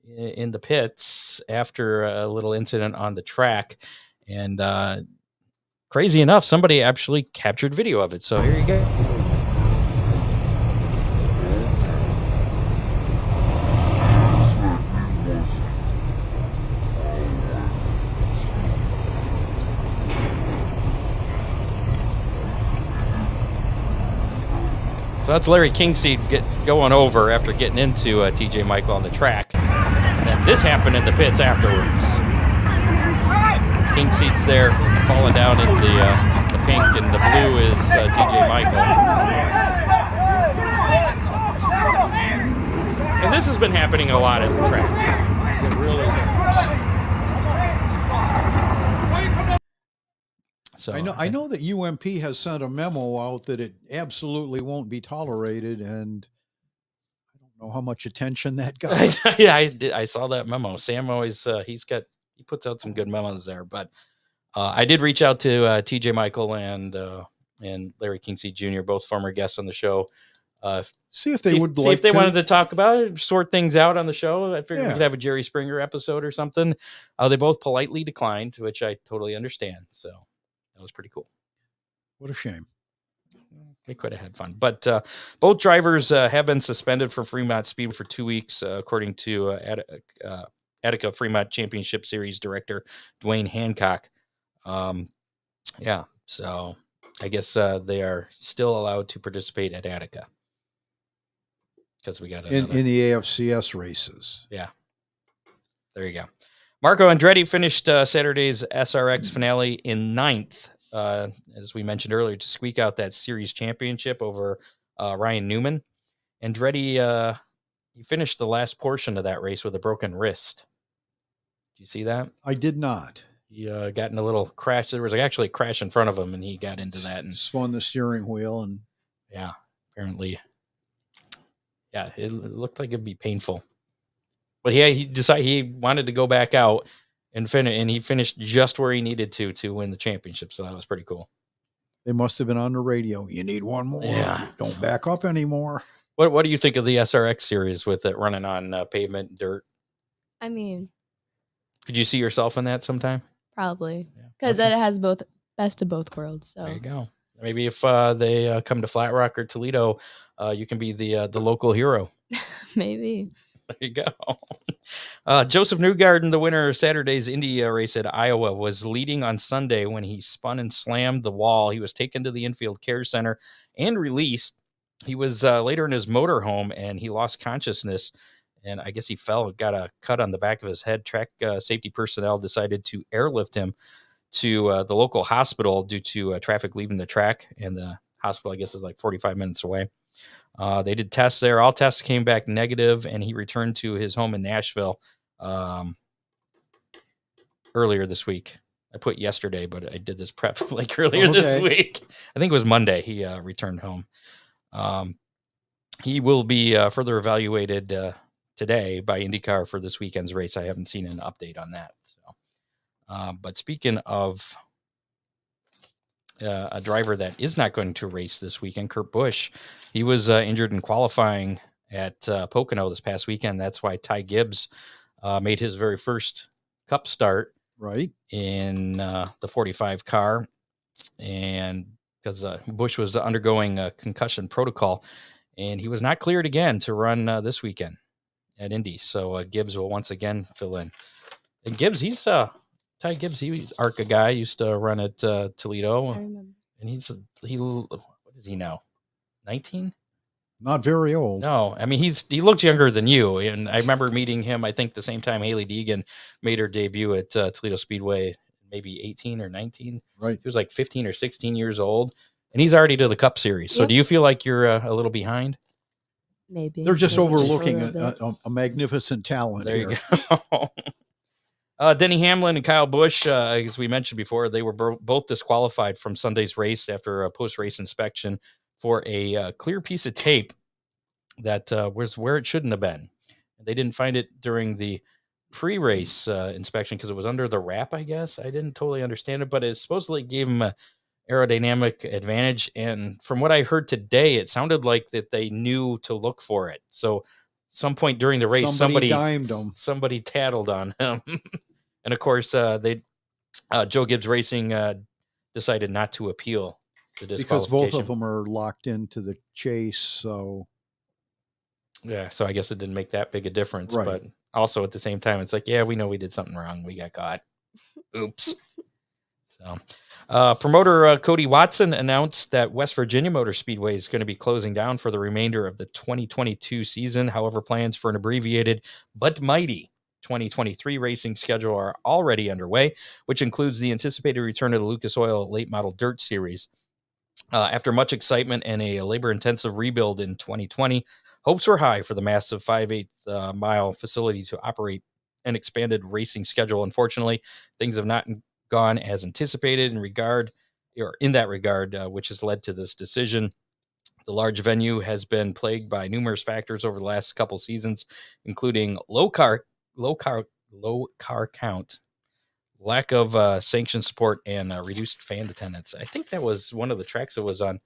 in the pits after a little incident on the track. And crazy enough, somebody actually captured video of it. So here you go. So that's Larry Kingseed going over after getting into TJ Michael on the track. And then this happened in the pits afterwards. Kingseed's there falling down in the pink, and the blue is TJ Michael. And this has been happening a lot at the tracks. It really has. So I know that UMP has sent a memo out that it absolutely won't be tolerated, and I don't know how much attention that got. Yeah, I did. I saw that memo. Sam always he puts out some good memos there. But I did reach out to TJ Michael and Larry Kingseed Jr., both former guests on the show. See if they would see like if they to. wanted to talk about it, sort things out on the show. I figured we Yeah. could have a Jerry Springer episode or something. They both politely declined, which I totally understand. So that was pretty cool. What a shame. They could have had fun. But both drivers have been suspended from Fremont Speedway for 2 weeks, according to Attica Fremont Championship Series director Dwayne Hancock. Yeah, so I guess they are still allowed to participate at Attica because we got In the AFCS races. Yeah, there you go. Marco Andretti finished Saturday's SRX finale in 9th, as we mentioned earlier, to squeak out that series championship over Ryan Newman. Andretti, he finished the last portion of that race with a broken wrist. Did you see that? I did not. He got in a little crash. There was actually a crash in front of him, and he got into that. And Spun the steering wheel, and yeah, apparently, yeah, it looked like it'd be painful. But he decided he wanted to go back out and finish, and he finished just where he needed to win the championship. So that was pretty cool. they must have been on the radio. You need one more. Yeah. Don't back up anymore. What do you think of the SRX series with it running on pavement, dirt? I mean, Could you see yourself in that sometime? probably. Yeah. Because Okay. it has both best of both worlds. So There you go. Maybe if they come to Flat Rock or Toledo, you can be the local hero. maybe. There you go. Joseph Newgarden, the winner of Saturday's Indy race at Iowa, was leading on Sunday when he spun and slammed the wall. He was taken to the infield care center and released. He was later in his motorhome and he lost consciousness. And I guess he fell, got a cut on the back of his head. Track safety personnel decided to airlift him to the local hospital due to traffic leaving the track. And the hospital, I guess, is like 45 minutes away. They did tests there. All tests came back negative, and he returned to his home in Nashville earlier this week. I put yesterday, but I did this prep like earlier this week. I think it was Monday he returned home. He will be further evaluated today by IndyCar for this weekend's race. I haven't seen an update on that. So, but speaking of a driver that is not going to race this weekend, Kurt Busch, he was injured in qualifying at Pocono this past weekend. That's why Ty Gibbs made his very first Cup start in the 45 car, and because Busch was undergoing a concussion protocol, and he was not cleared again to run this weekend at Indy. So Gibbs will once again fill in. And Gibbs, he's Ty Gibbs, he's ARCA guy, used to run at Toledo. I remember. And what is he now? 19? Not very old. No, I mean, he looks younger than you. And I remember meeting him, I think the same time Haley Deegan made her debut at Toledo Speedway, maybe 18 or 19. Right. He was like 15 or 16 years old, and he's already to the Cup Series. So do you feel like you're a little behind? Maybe. They're just overlooking just a magnificent talent There here. you go. Denny Hamlin and Kyle Busch, as we mentioned before, they were both disqualified from Sunday's race after a post-race inspection for a clear piece of tape that was where it shouldn't have been. They didn't find it during the pre-race inspection because it was under the wrap, I guess. I didn't totally understand it, but it supposedly gave them a aerodynamic advantage. And from what I heard today, it sounded like that they knew to look for it. So some point during the race, somebody dimed them. Somebody tattled on him. And of course, Joe Gibbs Racing decided not to appeal the disqualification. Because both of them are locked into the chase. So yeah, so I guess it didn't make that big a difference. Right. But also at the same time, it's like, yeah, we know we did something wrong. We got caught. Oops. So promoter Cody Watson announced that West Virginia Motor Speedway is going to be closing down for the remainder of the 2022 season. However, plans for an abbreviated but mighty 2023 racing schedule are already underway, which includes the anticipated return of the Lucas Oil Late Model Dirt Series. After much excitement and a labor-intensive rebuild in 2020, hopes were high for the massive 5/8 mile facility to operate an expanded racing schedule. Unfortunately, things have not gone as anticipated in that regard, which has led to this decision. The large venue has been plagued by numerous factors over the last couple seasons, including low car count, lack of sanction support, and reduced fan attendance. I think that was one of the tracks that was on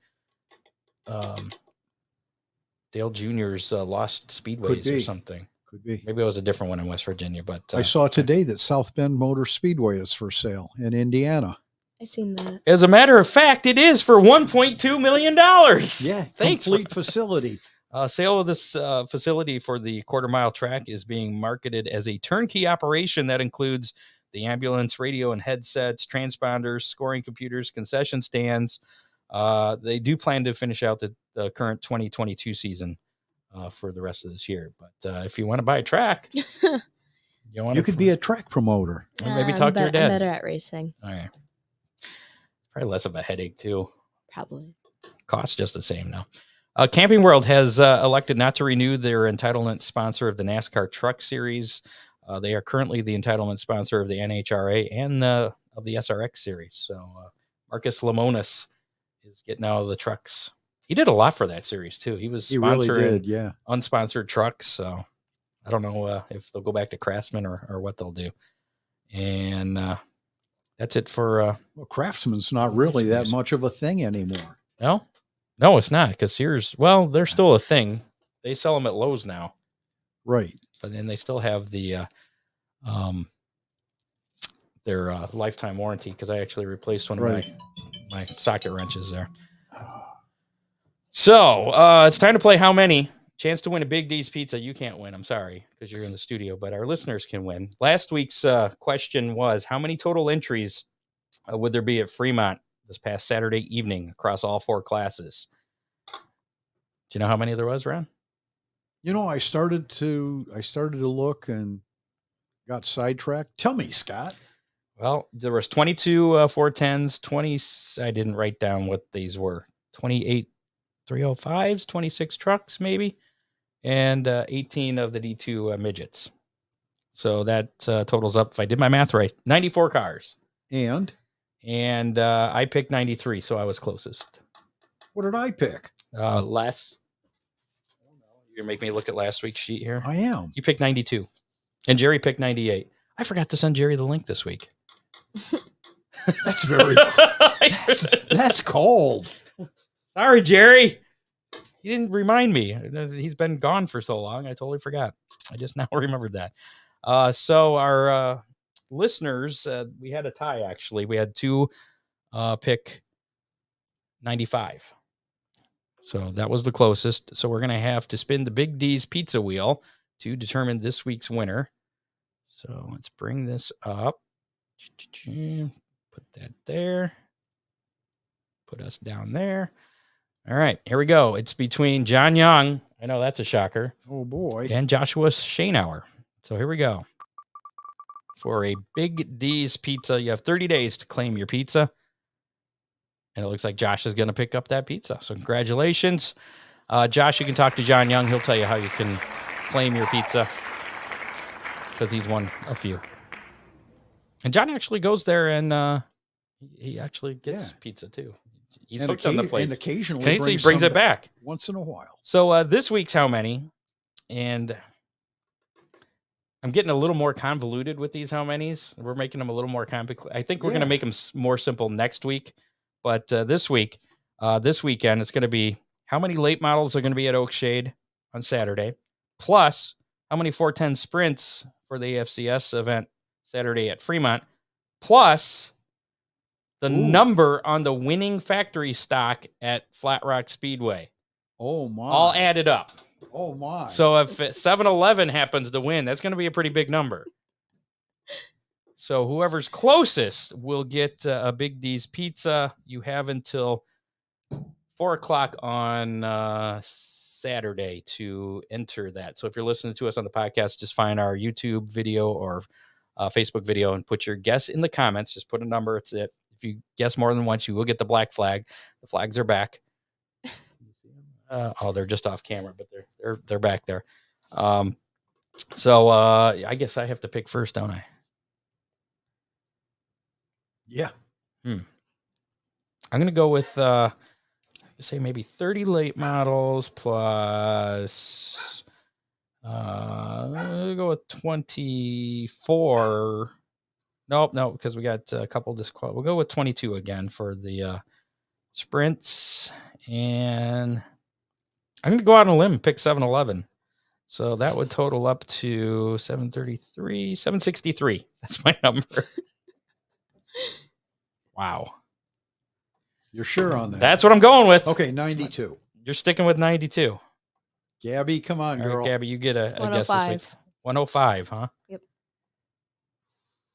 Dale Jr.'s Lost Speedways or something. Could be. Maybe it was a different one in West Virginia, but I saw today that South Bend Motor Speedway is for sale in Indiana. I seen that. as a matter of fact, it is for $1.2 million. Yeah, Thanks. complete facility. Sale of this facility for the quarter-mile track is being marketed as a turnkey operation that includes the ambulance, radio and headsets, transponders, scoring computers, concession stands. They do plan to finish out the current 2022 season for the rest of this year. But if you want to buy a track, you could be a track promoter. Maybe talk to your dad. I'm better at racing. All right. Probably less of a headache, too. Probably. Costs just the same now. Camping World has elected not to renew their entitlement sponsor of the NASCAR Truck Series. They are currently the entitlement sponsor of the NHRA and of the SRX Series. So Marcus Lemonis is getting out of the trucks. He did a lot for that series, too. He really did, yeah. Unsponsored trucks. So I don't know if they'll go back to Craftsman or what they'll do. And that's it for... well, Craftsman's not really that much of a thing anymore. No, it's not, because Sears, well, they're still a thing. They sell them at Lowe's now. Right. But then they still have the their lifetime warranty, because I actually replaced one of my socket wrenches there. So it's time to play How Many? Chance to win a Big D's Pizza. You can't win. I'm sorry, because you're in the studio, but our listeners can win. Last week's question was, how many total entries would there be at Fremont this past Saturday evening across all four classes? Do you know how many there was, Ron? I started to look and got sidetracked. Tell me, Scott. Well, there was 22 410s, 20. I didn't write down what these were. 28 305s, 26 trucks maybe, and 18 of the D2 midgets. So that totals up, if I did my math right, 94 cars. And I picked 93, so I was closest. what did I pick? Less. You're making me look at last week's sheet here. I am. You picked 92, and Jerry picked 98. I forgot to send Jerry the link this week. That's very. That's cold. Sorry, Jerry. He didn't remind me. He's been gone for so long. I totally forgot. I just now remembered that. So our listeners, we had a tie, actually. We had two pick 95. So that was the closest. So we're going to have to spin the Big D's pizza wheel to determine this week's winner. So let's bring this up. Put that there. Put us down there. All right, here we go. It's between John Young, I know that's a shocker, Oh boy. and Joshua Schoenauer. So here we go. For a Big D's pizza, you have 30 days to claim your pizza. And it looks like Josh is going to pick up that pizza. So congratulations. Josh, you can talk to John Young. He'll tell you how you can claim your pizza because he's won a few. And John actually goes there and he actually gets pizza too. He's hooked on the place. And occasionally he brings it back. Once in a while. So this week's how many? And I'm getting a little more convoluted with these how many's. We're making them a little more complicated. I think we're going to make them more simple next week. But this weekend, it's going to be how many late models are going to be at Oakshade on Saturday, plus how many 410 sprints for the AFCS event Saturday at Fremont, plus the number on the winning factory stock at Flat Rock Speedway. Oh, my. All added up. Oh, my. So if 7-Eleven happens to win, that's going to be a pretty big number. So whoever's closest will get a Big D's pizza. You have until 4:00 on Saturday to enter that. So if you're listening to us on the podcast, just find our YouTube video or Facebook video and put your guess in the comments. Just put a number. It's it. If you guess more than once, you will get the black flag. The flags are back. They're just off camera, but they're back there. So I guess I have to pick first, don't I? Yeah. I'm going to go with, say maybe 30 late models plus, I'll go with 24. Nope, because we got a couple disqualified. We'll go with 22 again for the sprints. And I'm going to go out on a limb and pick 7-Eleven. So that would total up to 763. That's my number. Wow. You're sure on that? That's what I'm going with. Okay, 92. You're sticking with 92. Gabby, come on, girl. All right, Gabby, you get a guess this week. 105. 105, huh? Yep.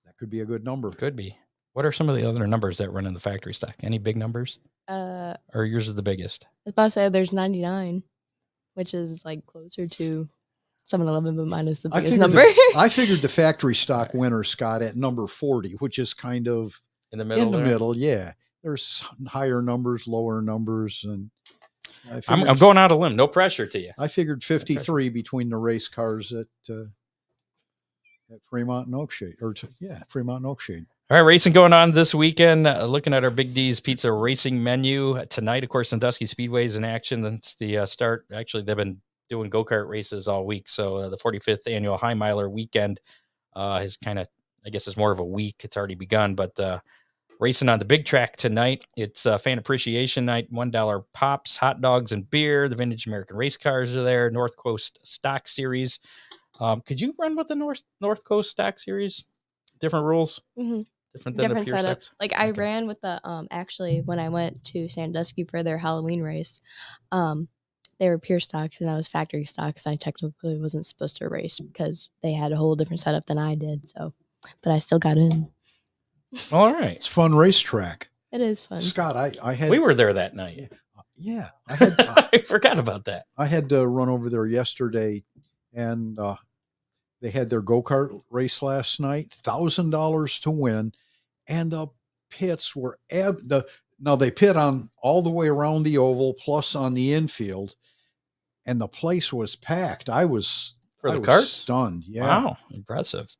That could be a good number. Could be. What are some of the other numbers that run in the factory stock? Any big numbers? Or yours is the biggest? I was about to say there's 99, which is like closer to 7-Eleven, but minus the biggest number. I figured the factory stock winner, Scott, at number 40, which is kind of in the middle. Middle, yeah. There's higher numbers, lower numbers, and I'm going out on a limb. No pressure to you. I figured 53 between the race cars at Fremont and Oakshade, Fremont and Oakshade. All right, racing going on this weekend. Looking at our Big D's Pizza racing menu tonight. Of course, Sandusky Speedway is in action. That's the start. Actually, they've been doing go-kart races all week. So the 45th annual High Miler weekend is kind of, I guess it's more of a week. It's already begun, but racing on the big track tonight. It's fan appreciation night, $1 pops, hot dogs, and beer. The Vintage American race cars are there. North Coast Stock Series. Could you run with the North Coast Stock Series? Different rules? Mm-hmm. Different than the pure setup. stocks? Like I ran with the actually when I went to Sandusky for their Halloween race, they were pure stocks and I was factory stocks. I technically wasn't supposed to race because they had a whole different setup than I did. So, but I still got in. All right. It's fun racetrack. It is fun. Scott, I had. We were there that night. Yeah, I forgot about that. I had to run over there yesterday, and they had their go-kart race last night, $1,000 to win, and the pits were now they pit on all the way around the oval plus on the infield, and the place was packed. I was Karts? stunned. Yeah. Wow, impressive.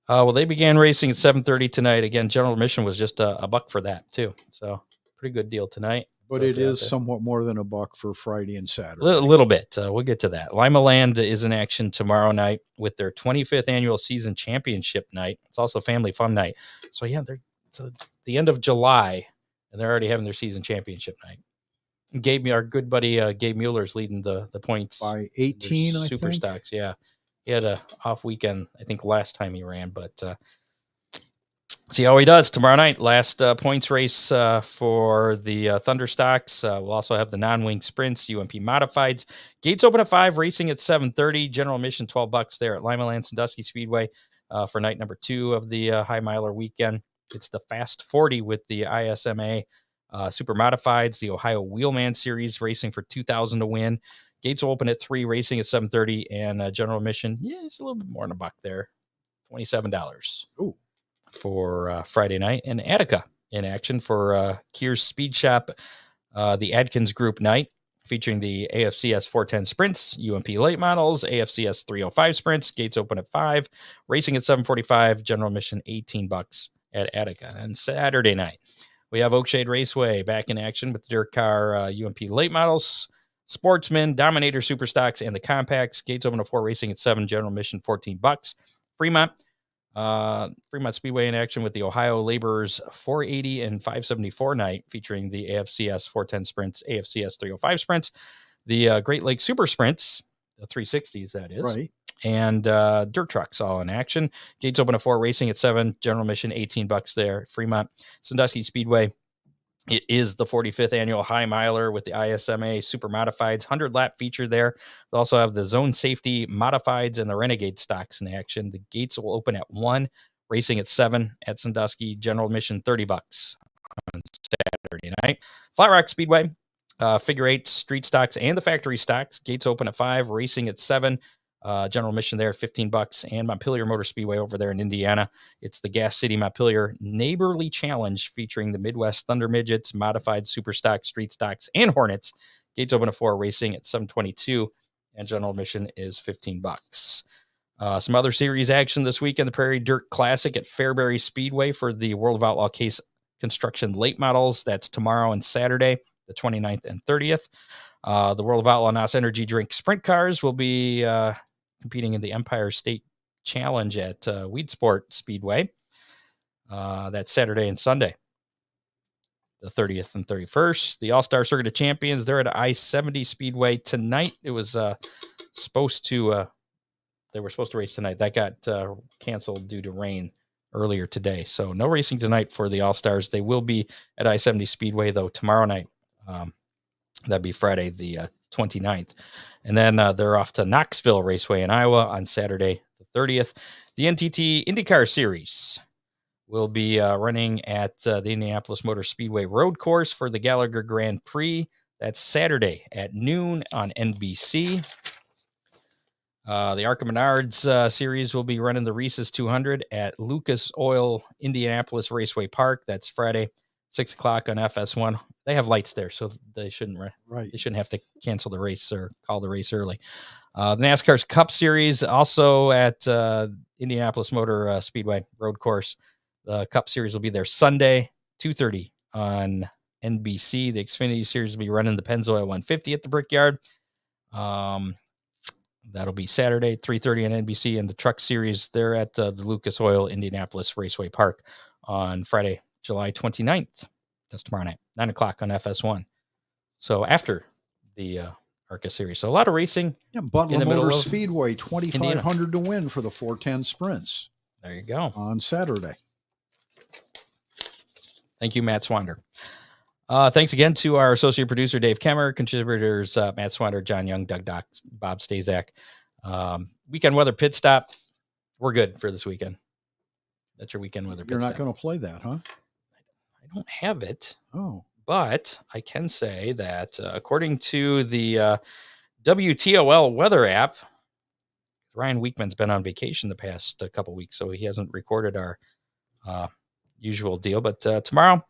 Well, they began racing at 7:30 tonight. Again, general admission was just a buck for that too. So pretty good deal tonight. But So it is somewhat more than a buck for Friday and Saturday. A little bit. We'll get to that. Lima Land is in action tomorrow night with their 25th annual season championship night. It's also family fun night. So yeah, it's the end of July, and they're already having their season championship night. Our good buddy Gabe Mueller's leading the points by 18. I Super think. Stocks. Yeah, he had a off weekend. I think last time he ran, but see how he does tomorrow night. Last points race for the Thunder Stocks. We'll also have the non-wing sprints, UMP modifieds. Gates open at 5, racing at 7:30. General admission $12 there at Lima Land Sandusky Speedway for night number 2 of the high miler weekend. It's the Fast 40 with the ISMA Super Modifieds, the Ohio Wheelman Series racing for $2,000 to win. Gates will open at 3, racing at 7:30, and general admission, it's a little bit more than a buck there, $27. Ooh. For Friday night, and Attica in action for Keir's Speed Shop, the Adkins Group night, featuring the AFCS 410 sprints, UMP late models, AFCS 305 sprints. Gates open at 5, racing at 7:45. General admission $18 at Attica. And Saturday night, we have Oakshade Raceway back in action with the dirt car UMP late models, Sportsman, Dominator Super Stocks, and the Compacts. Gates open at 4, racing at 7. General admission $14. Fremont Speedway in action with the Ohio Laborers 480 and 574 night, featuring the AFCS 410 sprints, AFCS 305 sprints, the Great Lakes Super Sprints, the 360s, that is, right, and dirt trucks all in action. Gates open at 4, racing at 7. General admission $18 there. Fremont Sandusky Speedway. It is the 45th annual high miler with the ISMA Super Modifieds 100-lap feature there. They also have the Zone Safety Modifieds and the Renegade stocks in action. The gates will open at 1, racing at 7 at Sandusky. General admission $30 on Saturday night. Flat Rock Speedway, figure 8 street stocks and the factory stocks. Gates open at 5, racing at 7. General admission there $15, and Montpelier Motor Speedway over there in Indiana. It's the Gas City Montpelier Neighborly Challenge, featuring the Midwest Thunder Midgets, modified super stock, street stocks, and Hornets. Gates open at 4, racing at 7:22, and general admission is $15. Some other series action this weekend: the Prairie Dirt Classic at Fairbury Speedway for the World of Outlaw Case Construction late models. That's tomorrow and Saturday, the 29th and 30th. The World of Outlaw NOS Energy Drink Sprint Cars will be competing in the Empire State Challenge at Weedsport Speedway. That's Saturday and Sunday, the 30th and 31st. The All-Star Circuit of Champions, they're at I-70 Speedway tonight. It was supposed to race tonight. That got canceled due to rain earlier today. So no racing tonight for the All-Stars. They will be at I-70 Speedway, though, tomorrow night. That'd be Friday, the 29th. And then they're off to Knoxville Raceway in Iowa on Saturday, the 30th. The NTT IndyCar Series will be running at the Indianapolis Motor Speedway Road Course for the Gallagher Grand Prix. That's Saturday at noon on NBC. The Arca Menards Series will be running the Reese's 200 at Lucas Oil Indianapolis Raceway Park. That's Friday, 6 o'clock on FS1. They have lights there, so they shouldn't They shouldn't have to cancel the race or call the race early. The NASCAR's Cup Series also at Indianapolis Motor Speedway Road Course. The Cup Series will be there Sunday, 2:30 on NBC. The Xfinity Series will be running the Pennzoil 150 at the Brickyard. That'll be Saturday, 3:30 on NBC. And the Truck Series, they're at the Lucas Oil Indianapolis Raceway Park on Friday, July 29th. That's tomorrow night, 9 o'clock on FS1. So after the ARCA Series. So a lot of racing. Yeah, Butler Motor Speedway, $2,500 to win for the 410 sprints. There you go. On Saturday. Thank you, Matt Swander. Thanks again to our associate producer, Dave Kemmer, contributors, Matt Swander, John Young, Doug Dock, Bob Stazak. Weekend weather pit stop. We're good for this weekend. That's your weekend weather pit stop. You're not going to play that, huh? I don't have it. Oh. But I can say that according to the WTOL weather app, Ryan Weekman's been on vacation the past couple weeks, so he hasn't recorded our usual deal. But tomorrow,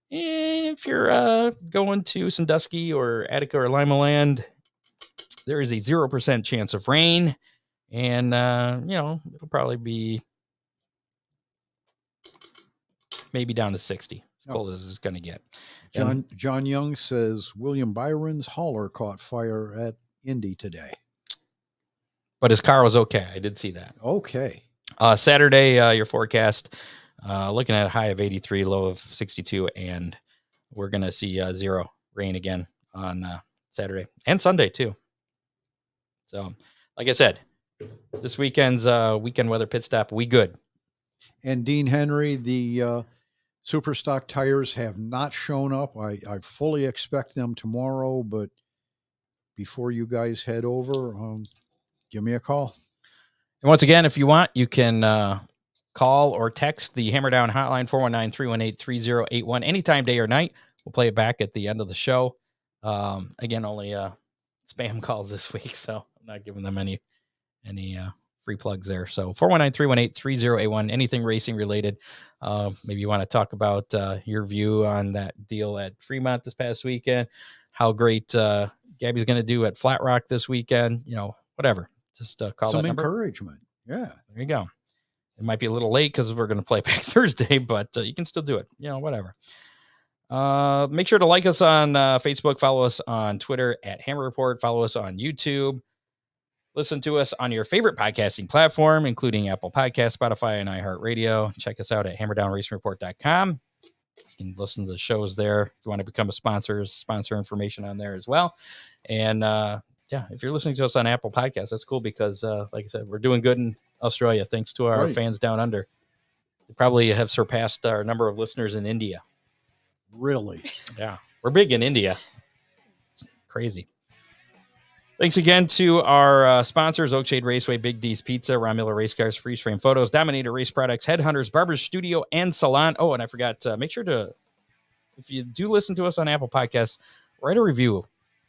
if you're going to Sandusky or Attica or Lima Land, there is a 0% chance of rain. And, it'll probably be maybe down to 60. As cold as it's going to get. John Young says William Byron's hauler caught fire at Indy today. But his car was okay. I did see that. Okay. Saturday, your forecast, looking at a high of 83, low of 62, and we're going to see 0 rain again on Saturday and Sunday too. So, like I said, this weekend's weekend weather pit stop, we good. And Dean Henry, the Superstock tires have not shown up. I fully expect them tomorrow, but before you guys head over, give me a call. And once again, if you want, you can call or text the Hammer Down hotline, 419-318-3081, anytime, day or night. We'll play it back at the end of the show. Again, only spam calls this week, so I'm not giving them any free plugs there. So 419-318-3081, anything racing related. Maybe you want to talk about your view on that deal at Fremont this past weekend, how great Gabby's going to do at Flat Rock this weekend, whatever. Just call some that number. Encouragement. Yeah. There you go. It might be a little late because we're going to play back Thursday, but you can still do it. Whatever. Make sure to like us on Facebook, follow us on Twitter at Hammer Report, follow us on YouTube. Listen to us on your favorite podcasting platform, including Apple Podcasts, Spotify, and iHeartRadio. Check us out at hammerdownracingreport.com. You can listen to the shows there. If you want to become a sponsor information on there as well. And if you're listening to us on Apple Podcasts, that's cool because, like I said, we're doing good in Australia thanks to our fans down under. We probably have surpassed our number of listeners in India. Really? Yeah, we're big in India. It's crazy. Thanks again to our sponsors, Oakshade Raceway, Big D's Pizza, Ron Miller Race Cars, Freeze Frame Photos, Dominator Race Products, Headhunters, Barber's Studio, and Salon. Oh, and I forgot, make sure to, if you do listen to us on Apple Podcasts, write a review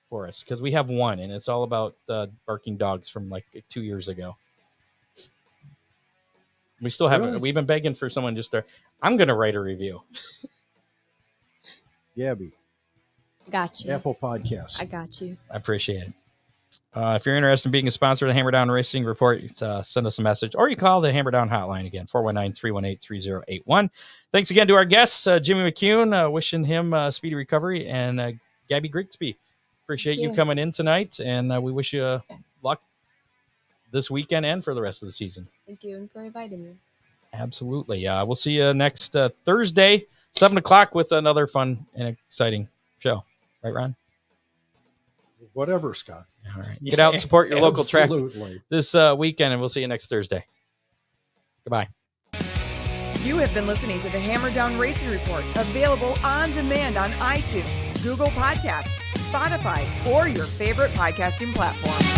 for us because we have one, and it's all about barking dogs from like 2 years ago. We still haven't. We've been begging for someone just to. I'm going to write a review. Gabby. Got you. Apple Podcasts. I got you. I appreciate it. If you're interested in being a sponsor of the Hammer Down Racing Report, send us a message or you call the Hammer Down hotline again, 419-318-3081. Thanks again to our guests, Jimmy McCune, wishing him speedy recovery, and Gabby Grigsby. Appreciate you coming in tonight, and we wish you luck this weekend and for the rest of the season. Thank you for inviting me. Absolutely. We'll see you next Thursday, 7 o'clock, with another fun and exciting show. Right, Ron? Whatever, Scott. All right. Get out and support your local track Absolutely. this weekend, and we'll see you next Thursday. Goodbye. You have been listening to the Hammer Down Racing Report, available on demand on iTunes, Google Podcasts, Spotify, or your favorite podcasting platform.